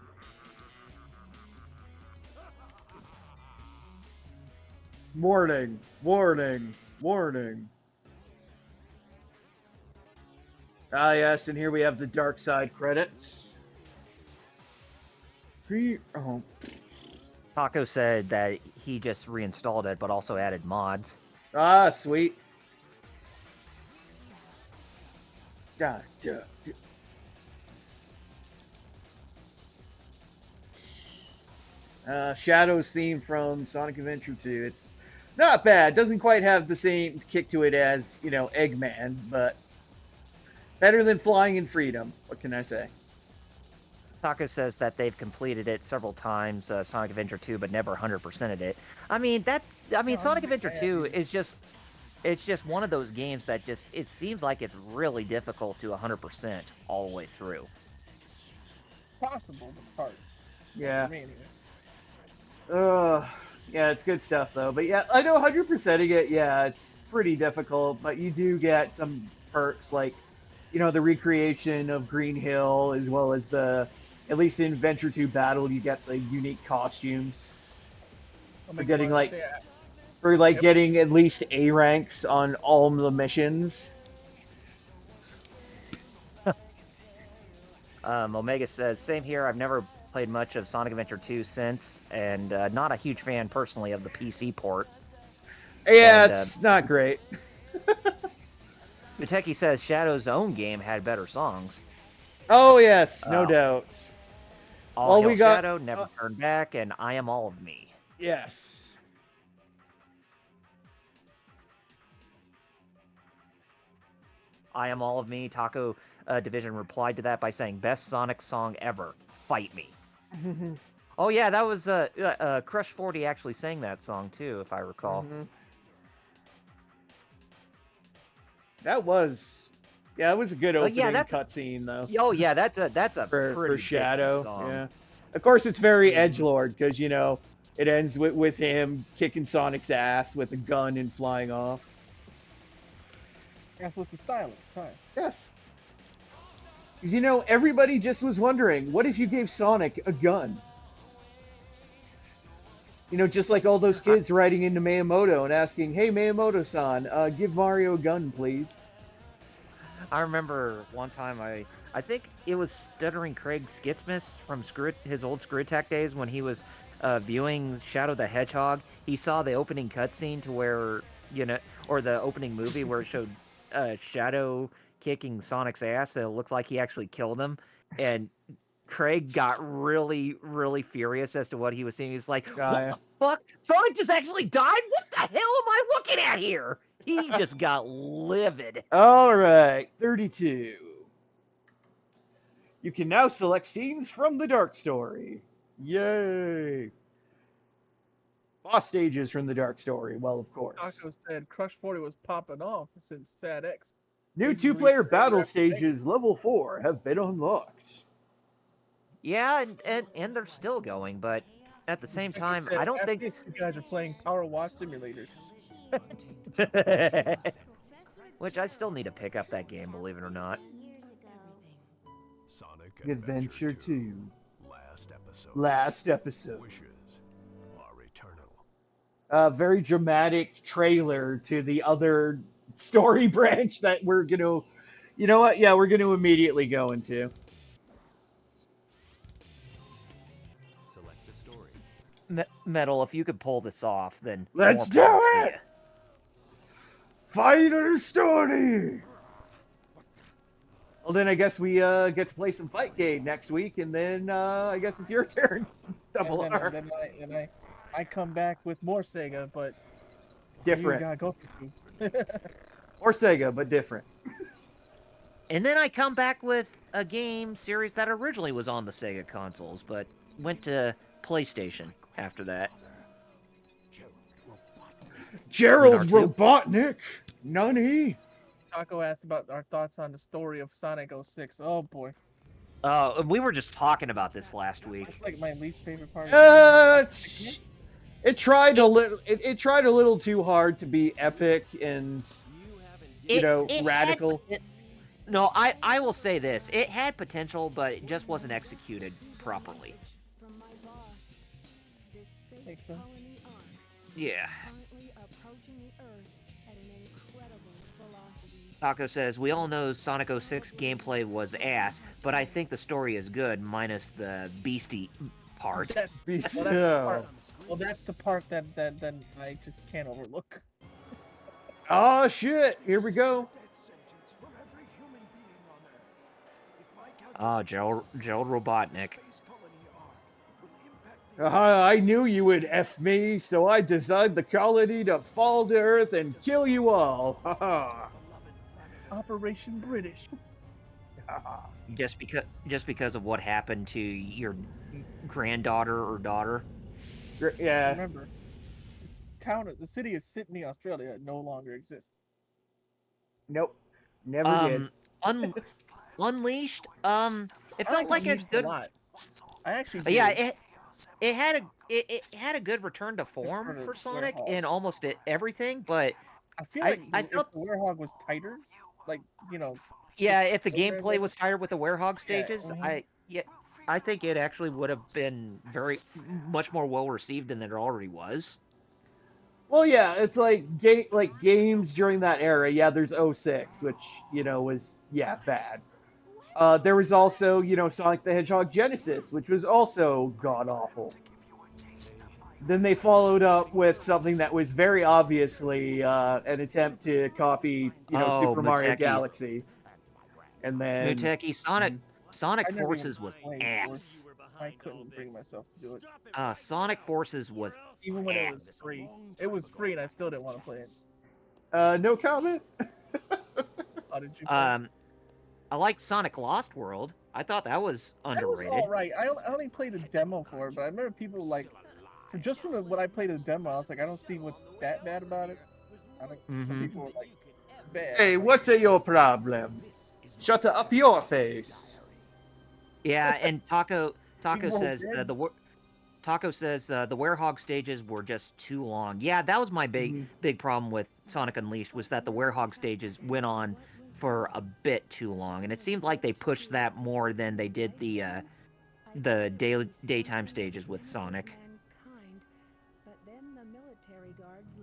Warning, warning, warning. Ah, yes, and here we have the dark side credits. Oh, Taco said that he just reinstalled it, but also added mods. ah, sweet. God, Shadow's theme from Sonic Adventure 2. It's not bad. Doesn't quite have the same kick to it as, Eggman, but better than Flying in Freedom. What can I say? Taco says that they've completed it several times, Sonic Adventure 2, but never 100%ed it. I mean, Sonic Adventure 2 is just one of those games that it seems like it's really difficult to 100% all the way through. Possible, but hard. Yeah. For me, anyway. Yeah, it's good stuff though. But yeah, I know 100%ing it. Yeah, it's pretty difficult, but you do get some perks like, the recreation of Green Hill as well as at least in Adventure 2 Battle, you get the unique costumes for getting getting at least A ranks on all the missions. Omega says, same here. I've never played much of Sonic Adventure 2 since, and not a huge fan personally of the PC port. Yeah, And, it's not great. Uteki says Shadow's own game had better songs. Oh yes, no doubt. All Hail we got Shadow, Never Turn Back, and I Am All of Me. Yes. I Am All of Me. Taco Division replied to that by saying, best Sonic song ever. Fight me. Oh yeah, that was Crush 40 actually sang that song too, if I recall. That was it was a good opening cutscene though. Oh yeah, that's a for pretty Shadow. song. Yeah. Of course, it's very edgelord because it ends with him kicking Sonic's ass with a gun and flying off. That's what's the style at the time. Yes. Because everybody just was wondering, what if you gave Sonic a gun? Just like all those kids writing into Miyamoto and asking, "Hey Miyamoto-san, give Mario a gun, please." I remember one time I think it was Stuttering Craig Skitsmas from his old Screw Attack days when he was viewing Shadow the Hedgehog. He saw the opening cutscene to where or the opening movie where it showed Shadow kicking Sonic's ass, and it looked like he actually killed him. And Craig got really, really furious as to what he was seeing. He's like, "What the fuck? Sonic just actually died? What the hell am I looking at here?" He just got livid. All right, 32. You can now select scenes from the Dark Story. Yay! Boss stages from the Dark Story. Well, of course. Taco said Crush 40 was popping off since Sad X. New Games two-player released earlier battle after Mega. stages level 4 have been unlocked. Yeah, and they're still going, but at the same Taco time, said, I don't F think. this, you guys are playing Power Wash Simulator. Which I still need to pick up that game, believe it or not. Sonic Adventure 2. Last episode. Last episode. Wishes are eternal. Very dramatic trailer to the other story branch that we're gonna. You know what? Yeah, we're gonna immediately go into. Select the story. Metal, if you could pull this off, then Let's more do power to it! you. Fighter story. Well, then I guess we get to play some Fight Game next week, and then I guess it's your turn. Double And R. then I come back with more Sega, but Different. you gotta go for two. Or Sega, but different. And then I come back with a game series that originally was on the Sega consoles, but went to PlayStation after that. Gerald Lunar 2? Robotnik. Nani? Taco asked about our thoughts on the story of Sonic 06. Oh boy, We were just talking about this last week. it's like my least favorite part. Of the game. It tried a little. It tried a little too hard to be epic and radical. No, I will say this. It had potential, but it just wasn't executed properly. From my boss. This space Makes sense. colony arc Yeah. currently approaching the Earth at an incredible velocity. Taco says, we all know Sonic 06 gameplay was ass, but I think the story is good, minus the beastie part. That's the part that I just can't overlook. Oh shit! Here we go. Oh, Gerald Robotnik. I knew you would F me, so I designed the colony to fall to Earth and kill you all. Operation British. Just because of what happened to your granddaughter or daughter. Yeah. Remember, the city of Sydney, Australia, no longer exists. Nope. Never did. Unleashed. It felt like a good. I actually. Yeah, it had a good return to form for Sonic in almost everything, but I feel like I felt if the Werehog was tighter, like Yeah, if the gameplay was tighter with the Werehog stages, Yeah, I think it actually would have been much more well received than it already was. Well, yeah, it's like games during that era. Yeah, there's 06, which was bad. There was also Sonic the Hedgehog Genesis, which was also god awful. Then they followed up with something that was very obviously an attempt to copy Super Mario Galaxy. And then Muteki Sonic Forces was ass. I couldn't bring myself to do it. Sonic Forces was even when it was free. It was free, and I still didn't want to play it. No comment. How did you play? I liked Sonic Lost World. I thought that was underrated. That was all right. I only played the demo for it, but I remember people just from what I played the demo, I was like, I don't see what's that bad about it. Some people were like, it's bad. Hey, what's your problem? Shut up your face. Yeah, and Taco says the Werehog stages were just too long. Yeah, that was my big problem with Sonic Unleashed, was that the Werehog stages went on for a bit too long, and it seemed like they pushed that more than they did the daytime stages with Sonic.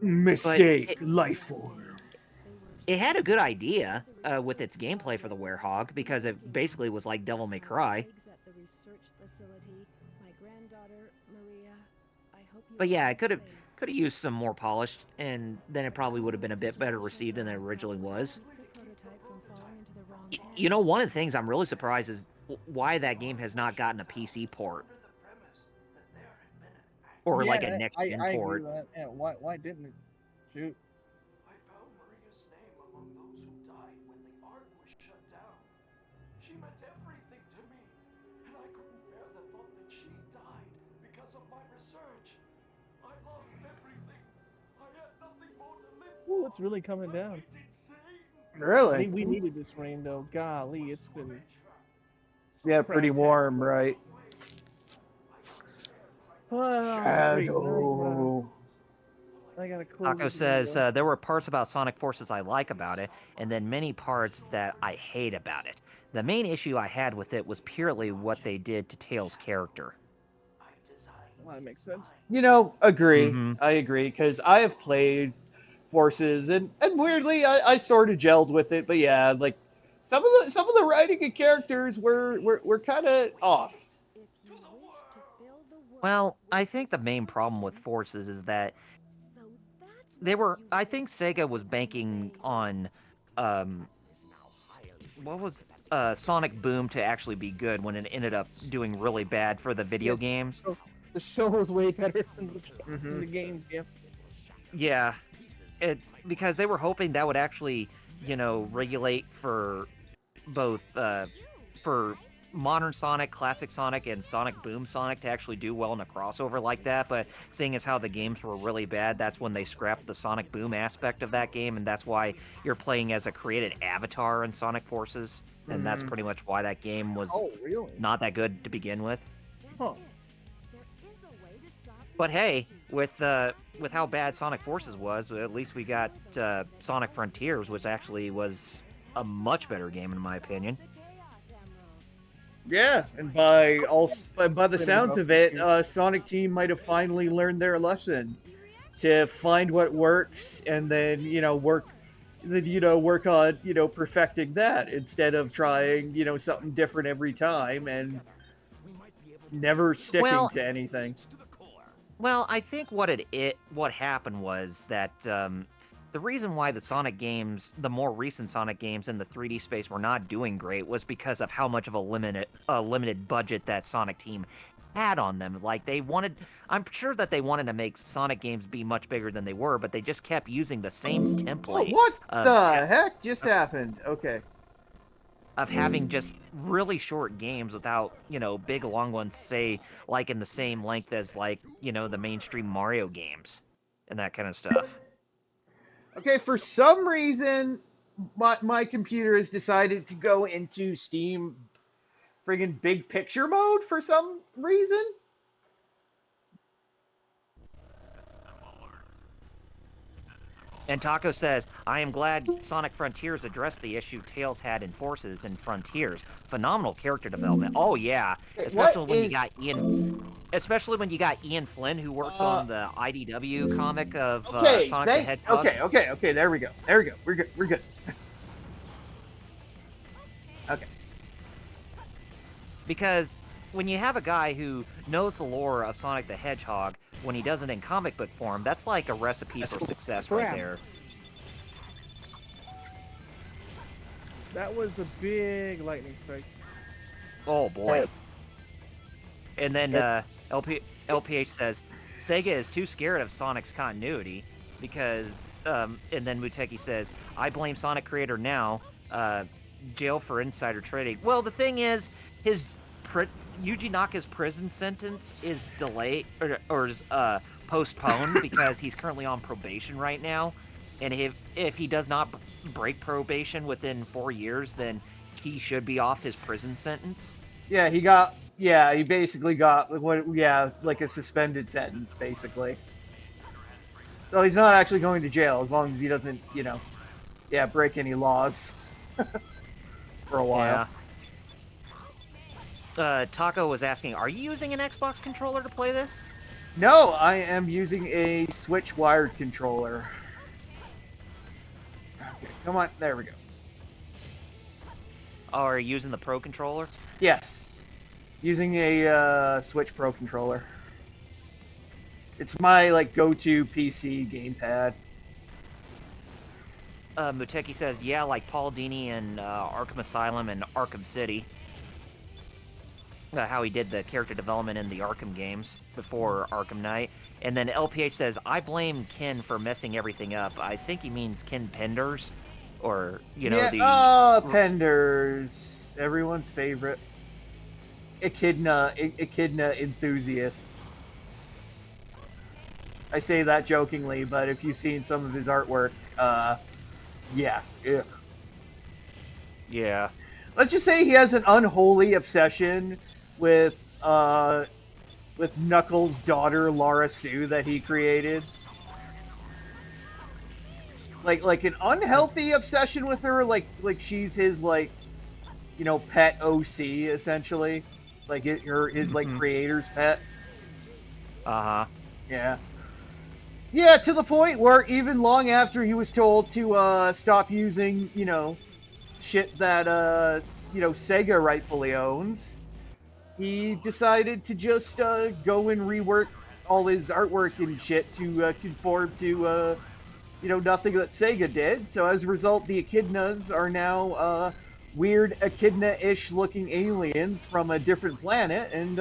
Mistake, life form. It had a good idea with its gameplay for the Werehog, because it basically was like Devil May Cry. But yeah, it could have used some more polish, and then it probably would have been a bit better received than it originally was. One of the things I'm really surprised is why that game has not gotten a PC port. Or like a next-gen port. I agree with that. Yeah, why didn't it? Shoot. I found Maria's name among those who died when the art was shut down. She meant everything to me. search. I lost everything. I had nothing more to live Ooh, for. it's really coming down. It's insane. I Really? think we needed this rain though. Golly, it's been Yeah, pretty crap. warm, right? Oh, wait, Shadow. I gotta close Taco this says window. there were parts about Sonic Forces I like about it, and then many parts that I hate about it. The main issue I had with it was purely what they did to Tails' character. Well, that makes sense. You know, agree. Mm-hmm. I agree because I have played Forces, and weirdly, I sort of gelled with it. But yeah, like some of the writing and characters were kind of off. If you wish to fill the world Well, I with think the main problem with destruction, Forces is that so that's they what were. you I will think expect Sega was from banking me. on, um, what was Sonic Boom to actually be good when it ended up doing really bad for the video Yes. games. So the show was way better than Hmm. the games. Yeah. Yeah, because they were hoping that would actually, regulate for both for modern Sonic, classic Sonic, and Sonic Boom Sonic to actually do well in a crossover like that. But seeing as how the games were really bad, that's when they scrapped the Sonic Boom aspect of that game, and that's why you're playing as a created avatar in Sonic Forces, and that's Mhm. pretty much why that game was Oh, really? not that good to begin with. Huh. There is a way to stop the But hey, origins. with how bad Sonic Forces was, at least we got Sonic Frontiers, which actually was a much better game in my opinion. The Chaos Emerald. Yeah, and by the Complaining sounds about of it, Frontier. Sonic Team might have finally learned their lesson to find what works and then work on perfecting that instead of trying something different every time and never sticking Well, to anything. I think what happened was that the reason why the more recent Sonic games in the 3D space were not doing great was because of how much of a limited budget that Sonic Team had on them. Like I'm sure that they wanted to make Sonic games be much bigger than they were, but they just kept using the same Oh, template what of the heck just happened? Okay. having just really short games without, big long ones, say, like in the same length as like, the mainstream Mario games and that kind of stuff. Okay, for some reason, my computer has decided to go into Steam friggin' big picture mode for some reason. And Taco says, I am glad Sonic Frontiers addressed the issue Tails had in Forces and Frontiers. Phenomenal character development. Oh yeah, What is especially when you got Ian Flynn, who works on the IDW comic of okay, Sonic the Hedgehog. okay, there we go. There we go. We're good. Okay. Because when you have a guy who knows the lore of Sonic the Hedgehog when he does it in comic book form, that's like a recipe for success right Crap. there. That was a big lightning strike. Oh boy. And then LPH says Sega is too scared of Sonic's continuity because and then Muteki says, I blame Sonic creator now, jail for insider trading. Well, the thing is, his Yuji Naka's prison sentence is delayed or is postponed because he's currently on probation right now, and if he does not break probation within 4 years, then he should be off his prison sentence. Yeah, he basically got like a suspended sentence basically. So he's not actually going to jail as long as he doesn't, break any laws for a while. Yeah. Taco was asking, are you using an Xbox controller to play this? No, I am using a Switch wired controller. Okay, come on, there we go. Oh, are you using the Pro controller? Yes, using a Switch Pro controller. It's my go-to PC gamepad. Muteki says, yeah, like Paul Dini in Arkham Asylum and Arkham City. How he did the character development in the Arkham games before Arkham Knight. And then LPH says, I blame Ken for messing everything up. I think he means Ken Penders. Or, Penders. Everyone's favorite. Echidna enthusiast. I say that jokingly, but if you've seen some of his artwork, yeah. Yeah. Let's just say he has an unholy obsession with with Knuckles' daughter Lara Sue that he created. Like an unhealthy obsession with her, like she's his like pet OC essentially, like his like Mhm. creator's pet. Uh-huh. Yeah. Yeah, to the point where even long after he was told to stop using, shit that Sega rightfully owns, he decided to just go and rework all his artwork and shit to conform to nothing that Sega did. So as a result, the echidnas are now weird echidna-ish looking aliens from a different planet and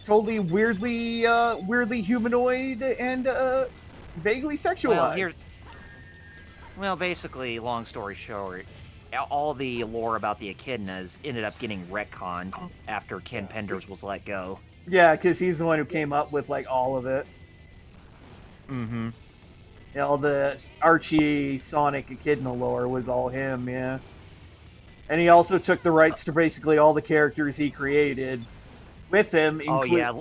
totally weirdly humanoid and vaguely Well, sexualized. basically, long story short, all the lore about the echidnas ended up getting retconned after Ken Penders was let go. Yeah, because he's the one who came up with like all of it. Mm-hmm. Yeah, all the Archie Sonic Echidna lore was all him, yeah. And he also took the rights to basically all the characters he created with him, Oh yeah,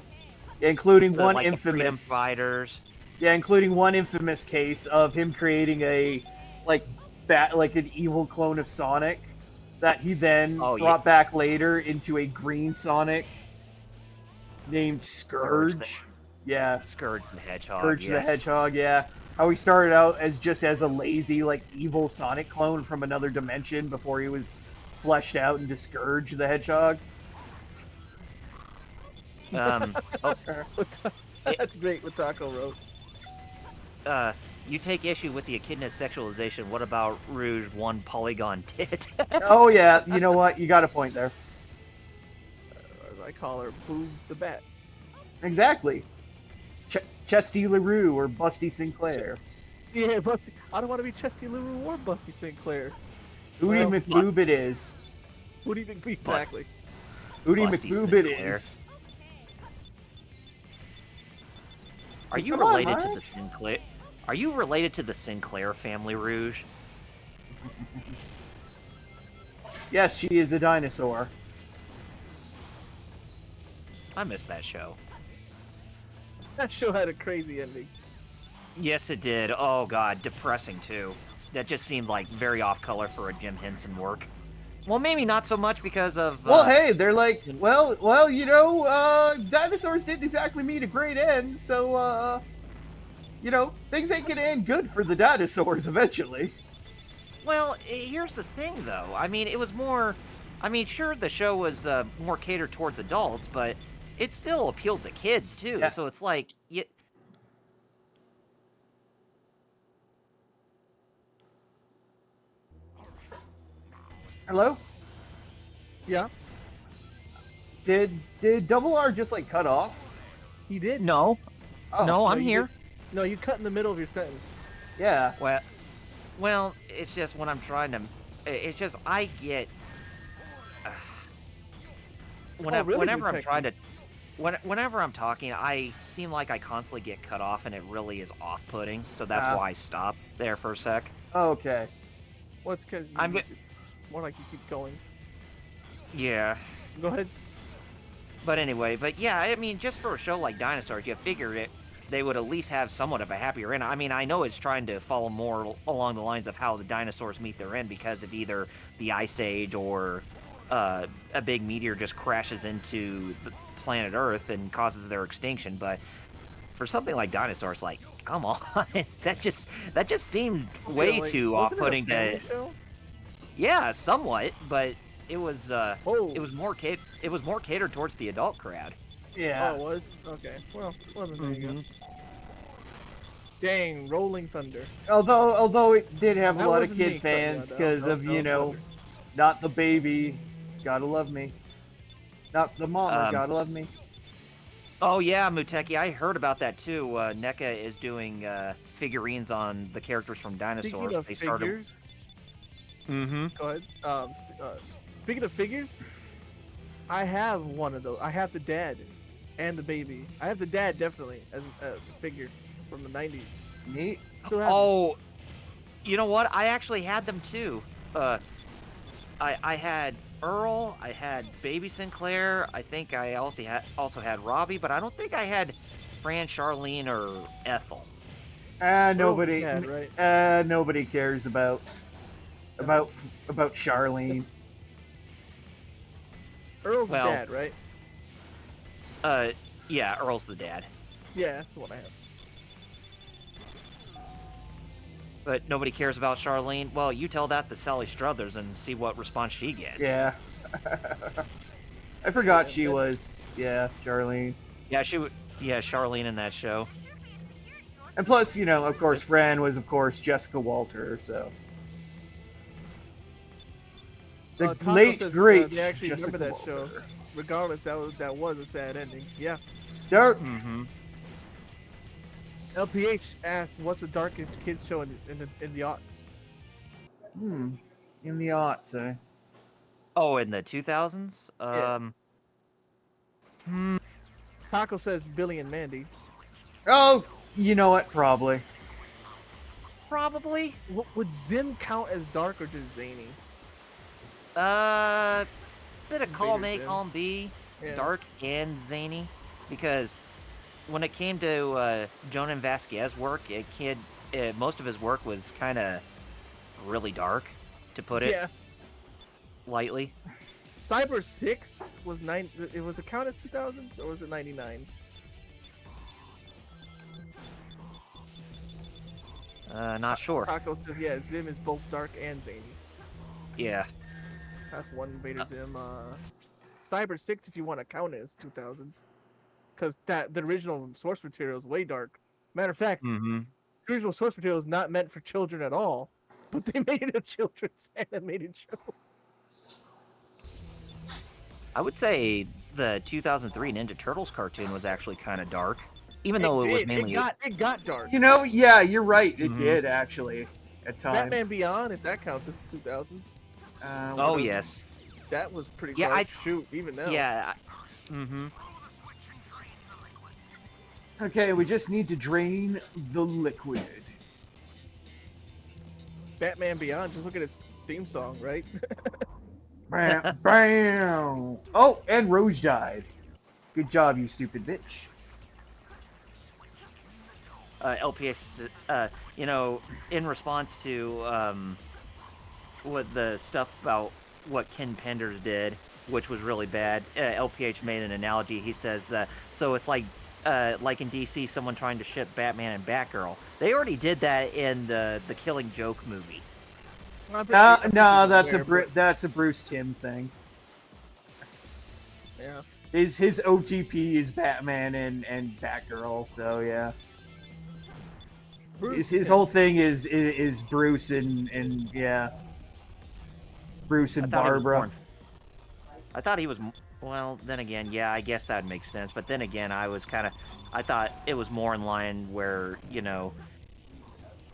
including the one like the Freedom infamous, Fighters. yeah, including one infamous case of him creating a like like an evil clone of Sonic that he then Oh yeah, brought back later into a green Sonic named Scourge the Scourge. Yeah, Scourge the Hedgehog. Scourge the Yes. Hedgehog, yeah. How he started out as just as a lazy, like, evil Sonic clone from another dimension before he was fleshed out into Scourge the Hedgehog. Oh, it, That's great what Taco wrote. you take issue with the echidna sexualization. What about Rouge one polygon tit? Oh, yeah, you know what? You got a point there. As I call her, Boobs the Bat. Exactly. Chesty LaRue or Busty Sinclair. Yeah, Busty. I don't want to be Chesty LaRue or Busty Sinclair. Hootie Well, McBoob it is. who do you think exactly? Hootie Busty McBoob it Sinclair. is. Are you Come on, related to Mike. the Sinclair? Are you related to the Sinclair family, Rouge? Yes, she is a dinosaur. I miss that show. That show had a crazy ending. Yes, it did. Oh god, depressing too. That just seemed like very off color for a Jim Henson work. Well, maybe not so much because of. Well, hey, they're like, well, dinosaurs didn't exactly meet a great end, so, things ain't gonna end good for the dinosaurs eventually. Well, here's the thing, though. I mean, it was more. I mean, sure, the show was more catered towards adults, but it still appealed to kids too. Yeah. So it's like, Hello? Yeah, Did Double R just like cut off? he did. no, Oh, no, I'm you here. did. No, you cut in the middle of your sentence. yeah. Well, it's just when I'm trying to. It's just I get. Really, Whenever I'm Woodpecker? trying to. Whenever I'm talking, I seem like I constantly get cut off, and it really is off-putting. So that's why I stopped there for a sec. Okay. Well, it's because I'm just more like you keep going. Yeah. Go ahead. But anyway, yeah, I mean, just for a show like Dinosaurs, you figured they would at least have somewhat of a happier end. I mean, I know it's trying to follow more along the lines of how the dinosaurs meet their end because of either the Ice Age or a big meteor just crashes into the planet Earth and causes their extinction. But for something like Dinosaurs, like, come on, that just seemed way like, too wasn't it a off-putting family to. show? Yeah, somewhat, but it was Oh. it was more catered towards the adult crowd. Yeah. Oh, it was? Okay. Well, then there you go. Mhm. Dang, Rolling Thunder. Although it did have a That lot of wasn't me kid cutting you fans out, because that of was Thunder. not the baby, gotta love me. Not the mama, Um, gotta love me. Oh yeah, Muteki, I heard about that too. NECA is doing figurines on the characters from Dinosaurs. Speaking of figures, Mm-hmm. go ahead. Speaking of figures, I have one of those. I have the dad and the baby. I have the dad definitely as a figure. from the 90s. Neat. Still have them. Oh, you know what? I actually had them too. I had Earl, I had Baby Sinclair, I think I also had Robbie, but I don't think I had Fran, Charlene, or Ethel. Nobody. Dad, right? Nobody cares about Charlene. Earl's Well, dad, right? Yeah, Earl's the dad, Yeah, that's the one I have. but nobody cares about Charlene. Well, you tell that to Sally Struthers and see what response she gets. Yeah. I forgot Yeah, she that- was. Yeah, Charlene. Yeah, yeah, Charlene in that show. And plus, of course, Fran was, of course, Jessica Walter. So the Taco late says great they actually Jessica remember that Walter. show. Regardless, that was a sad ending. Yeah. Dark. Mm-hmm. LPH asked, "What's the darkest kids show in the aughts?" In the aughts, eh? Oh, in the 2000s? Yeah. Taco says Billy and Mandy. Oh, you know what? Probably. Probably. Would Zim count as dark or just zany? Bit of column A, Zim. column B, Yeah. dark and zany, because when it came to Jonan Vasquez work, most of his work was kind of really dark, to put it lightly. Cyber 6 was it was a count as 2000s or was it 99? Not sure. Taco says, yeah, Zim is both dark and zany. Yeah. That's one Invader Zim. Cyber 6, if you want to count it as 2000s. Because the original source material is way dark. Matter of fact, Mm-hmm. the original source material is not meant for children at all. But they made it a children's animated show. I would say the 2003 Ninja Turtles cartoon was actually kind of dark, even though it was mainly. It got dark. Yeah, you're right. It Mhm. did actually at times. Batman Beyond, if that counts as 2000s. Oh yes. That was pretty Yeah, dark. Shoot, even now. Yeah. Mm-hmm. Okay, we just need to drain the liquid. Batman Beyond, just look at its theme song, right? Bam, bam. Oh, and Rouge died. Good job, you stupid bitch. LPS, in response to what the stuff about what Ken Penders did, which was really bad, LPH made an analogy. He says, so it's like in DC, someone trying to ship Batman and Batgirl. They already did that in the Killing Joke movie. No, that's a Bruce Timm thing. Yeah. His OTP is Batman and Batgirl, so yeah. His whole thing is Bruce and yeah. Bruce and Barbara. I thought he was, well, then again, yeah, I guess that makes sense. But then again, I thought it was more in line where,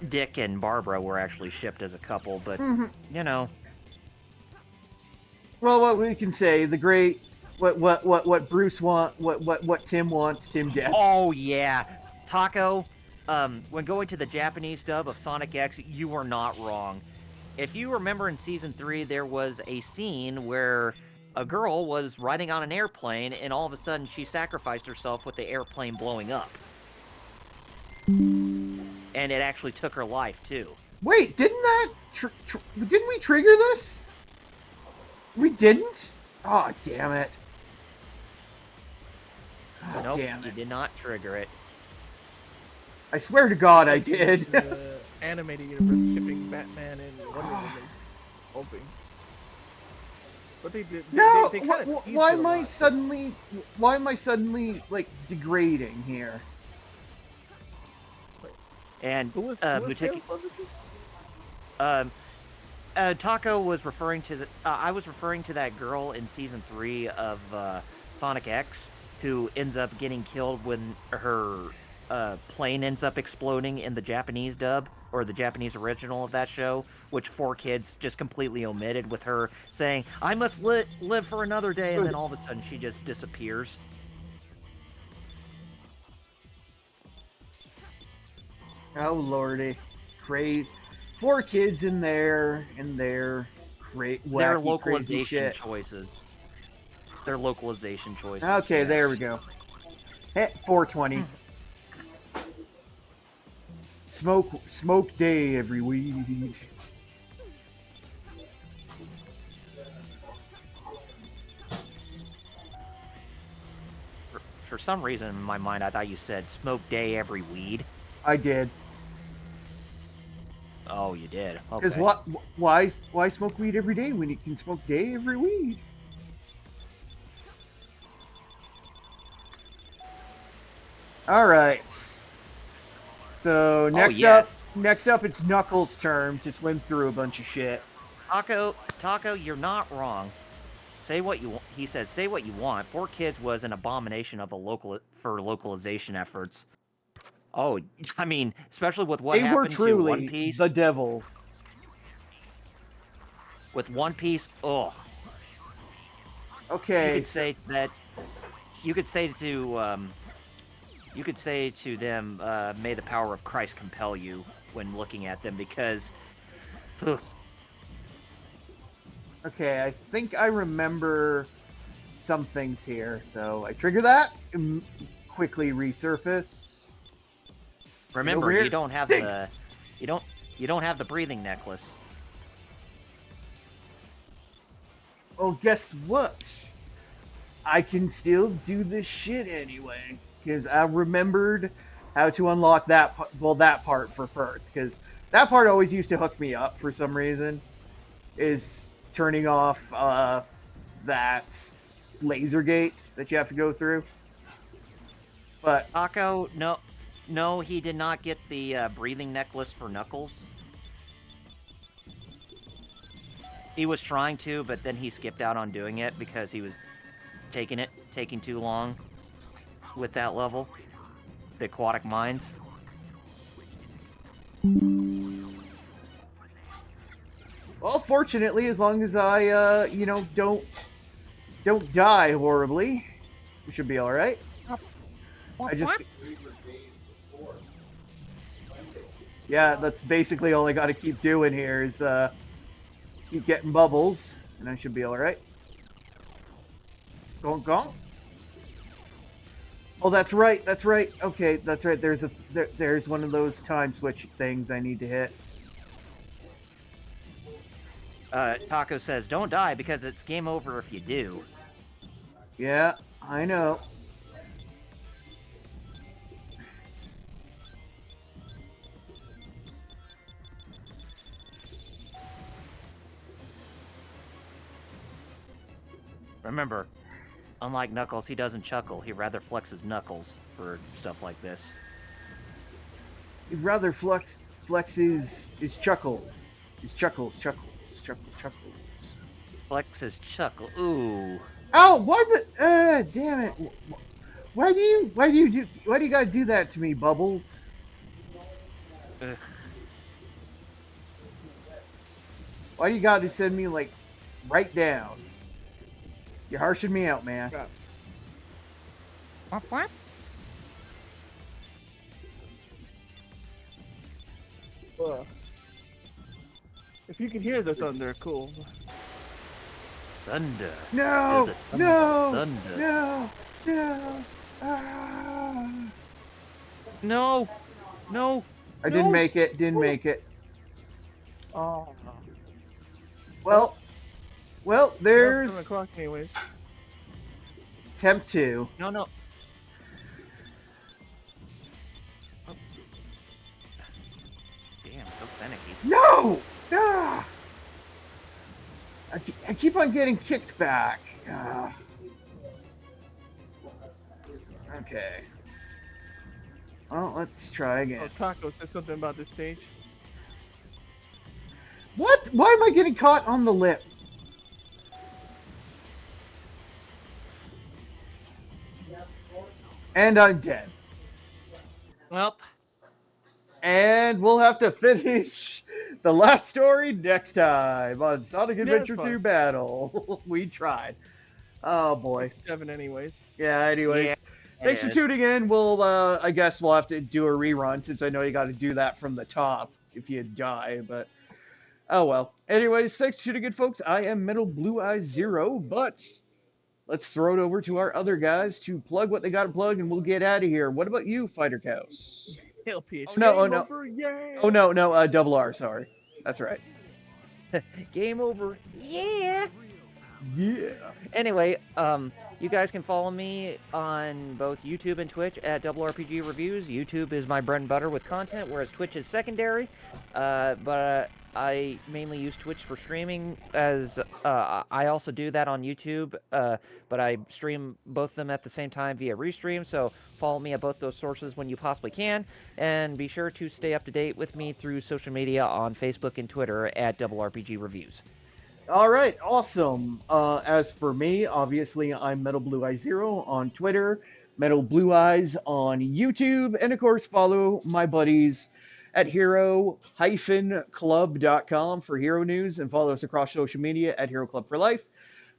Dick and Barbara were actually shipped as a couple, but, Well, what we can say, the great, what Bruce what Tim wants, Tim gets. Oh, yeah. Taco, when going to the Japanese dub of Sonic X, you were not wrong. If you remember in Season 3, there was a scene where a girl was riding on an airplane, and all of a sudden she sacrificed herself with the airplane blowing up. And it actually took her life, too. Wait, didn't we trigger this? We didn't? Oh, damn it. Oh, Nope, damn it. you did not trigger it. I swear to God I did. The animated universe shipping Batman and Wonder Woman, hoping. But they did. No, they kinda teased why it a am I lot. suddenly like degrading here? And Who was Muteki, Taco was referring to I was referring to that girl in Season 3 of Sonic X who ends up getting killed when her plane ends up exploding in the Japanese dub, or the Japanese original of that show, which 4Kids just completely omitted, with her saying, "I must live for another day," and then all of a sudden she just disappears. Oh lordy, great. 4 kids in there, and their Their wacky, crazy localization shit. choices. Their localization choices. Okay, there we yes. go. Heh, 420. Smoke day every week. For some reason in my mind, I thought you said smoke day every weed. I did. Oh, you did. Because Okay. what? Why smoke weed every day when you can smoke day every week? All right. So Oh yes, next up, it's Knuckles' turn to swim through a bunch of shit. Taco, you're not wrong. Say what you want. He says, say what you want. 4 Kids was an abomination of for localization efforts. Oh, I mean, especially with what They were happened to One truly Piece. the devil. With One Piece, ugh. You Okay, could so say that. You could say to you could say to them, "May the power of Christ compel you" when looking at them, because ugh, okay, I think I remember some things here. So I trigger that, quickly resurface. Get over remember, you here. don't have Dig. the you don't you don't have the breathing necklace. Well, guess what? I can still do this shit anyway because I remembered how to unlock that. Well, that part for first, because that part always used to hook me up for some reason. Is turning off that laser gate that you have to go through. But Taco, no, he did not get the breathing necklace for Knuckles. He was trying to, but then he skipped out on doing it because he was taking too long with that level, the aquatic mines. well, fortunately, as long as I don't die horribly, we should be all right. I just yeah, that's basically all I got to keep doing here is keep getting bubbles, and I should be all right. Gonk gonk. Oh, that's right. That's right. Okay, that's right. There's one of those time switch things I need to hit. Taco says, "Don't die because it's game over if you do." Yeah, I know. Remember, unlike Knuckles, he doesn't chuckle. He rather flexes knuckles for stuff like this. He'd rather flex his chuckles. Chuckles. Flexes chuckle. Ooh. Oh, what the? Damn it! Why do you gotta do that to me, Bubbles? Ugh. Why do you gotta send me like right down? You're harshing me out, man. Crap. Ugh. If you can hear the thunder, cool. Thunder. No, Hear the no, thunder. no, no. Ah. No. No. I didn't No. make it. Didn't make it. Oh. Well, Well, it's 7 there's o'clock anyways. temp 2. No. No. Oh. Damn, so finicky. No! Ah! I keep on getting kicked back. Ah. Okay. Well, let's try Oh, again. Taco said something about this stage. What? Why am I getting caught on the lip? And I'm dead. Well, And we'll have to finish the last story next time on Sonic Yeah, it's Adventure 2 fine. Battle. We tried. Oh boy. Like 7 anyways. Yeah, anyways. yeah. Thanks for is. tuning in. We'll, I guess we'll have to do a rerun since I know you got to do that from the top if you die, but oh well. Anyways, thanks for tuning in, folks. I am Metal Blue Eyes Zero, but let's throw it over to our other guys to plug what they got to plug, and we'll get out of here. What about you, Fighter Cows? LPH. Oh no! Oh Game no! over, yeah. Oh no! No! Double R. Sorry. That's right. Game over. Yeah. Yeah. Anyway, you guys can follow me on both YouTube and Twitch at Double RPG Reviews. YouTube is my bread and butter with content, whereas Twitch is secondary. But I mainly use Twitch for streaming, as I also do that on YouTube. But I stream both of them at the same time via Restream. So follow me at both those sources when you possibly can, and be sure to stay up to date with me through social media on Facebook and Twitter at Double RPG Reviews. All right, awesome. As for me, obviously, I'm Metal Blue Eyes Zero on Twitter, Metal Blue Eyes on YouTube, and of course, follow my buddies at hero-club.com for hero news, and follow us across social media at Hero Club for Life,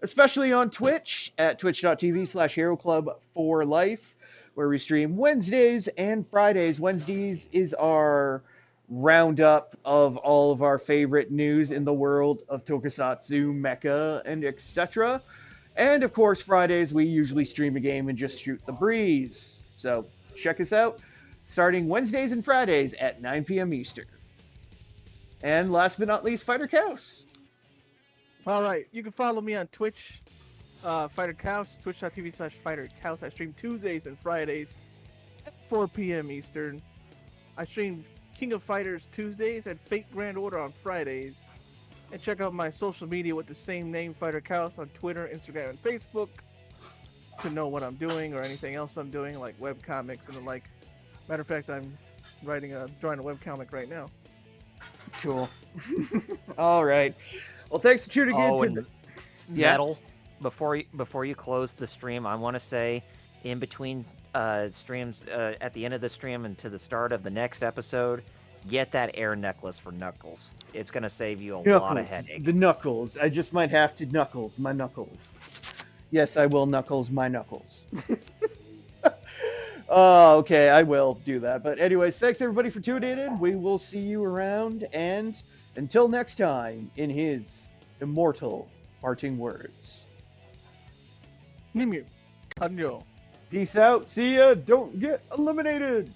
especially on Twitch at twitch.tv/Hero Club for Life, where we stream Wednesdays and Fridays. Wednesdays is our roundup of all of our favorite news in the world of tokusatsu, mecha, and etc. And of course, Fridays we usually stream a game and just shoot the breeze. So check us out, starting Wednesdays and Fridays at 9 p.m. Eastern. And last but not least, Fighter Cows. All right, you can follow me on Twitch, Fighter Cows, twitch.tv/Fighter Cows. I stream Tuesdays and Fridays at 4 p.m. Eastern. I stream King of Fighters Tuesdays and Fate Grand Order on Fridays. And check out my social media with the same name, Fighter Cows, on Twitter, Instagram, and Facebook to know what I'm doing or anything else I'm doing, like webcomics and the like. Matter of fact, I'm drawing a webcomic right now. Cool. All right. Well, thanks for tuning in to the... Yeah? Metal, before you close the stream, I want to say, in between streams, at the end of the stream and to the start of the next episode, get that air necklace for Knuckles. It's gonna save you a lot of headache. The Knuckles. I just might have to Knuckles my Knuckles. Yes, I will Knuckles my Knuckles. Oh, okay, I will do that. But anyways, thanks everybody for tuning in. We will see you around, and until next time, in his immortal parting words. Nimue, Kanyo. Peace out. See ya. Don't get eliminated.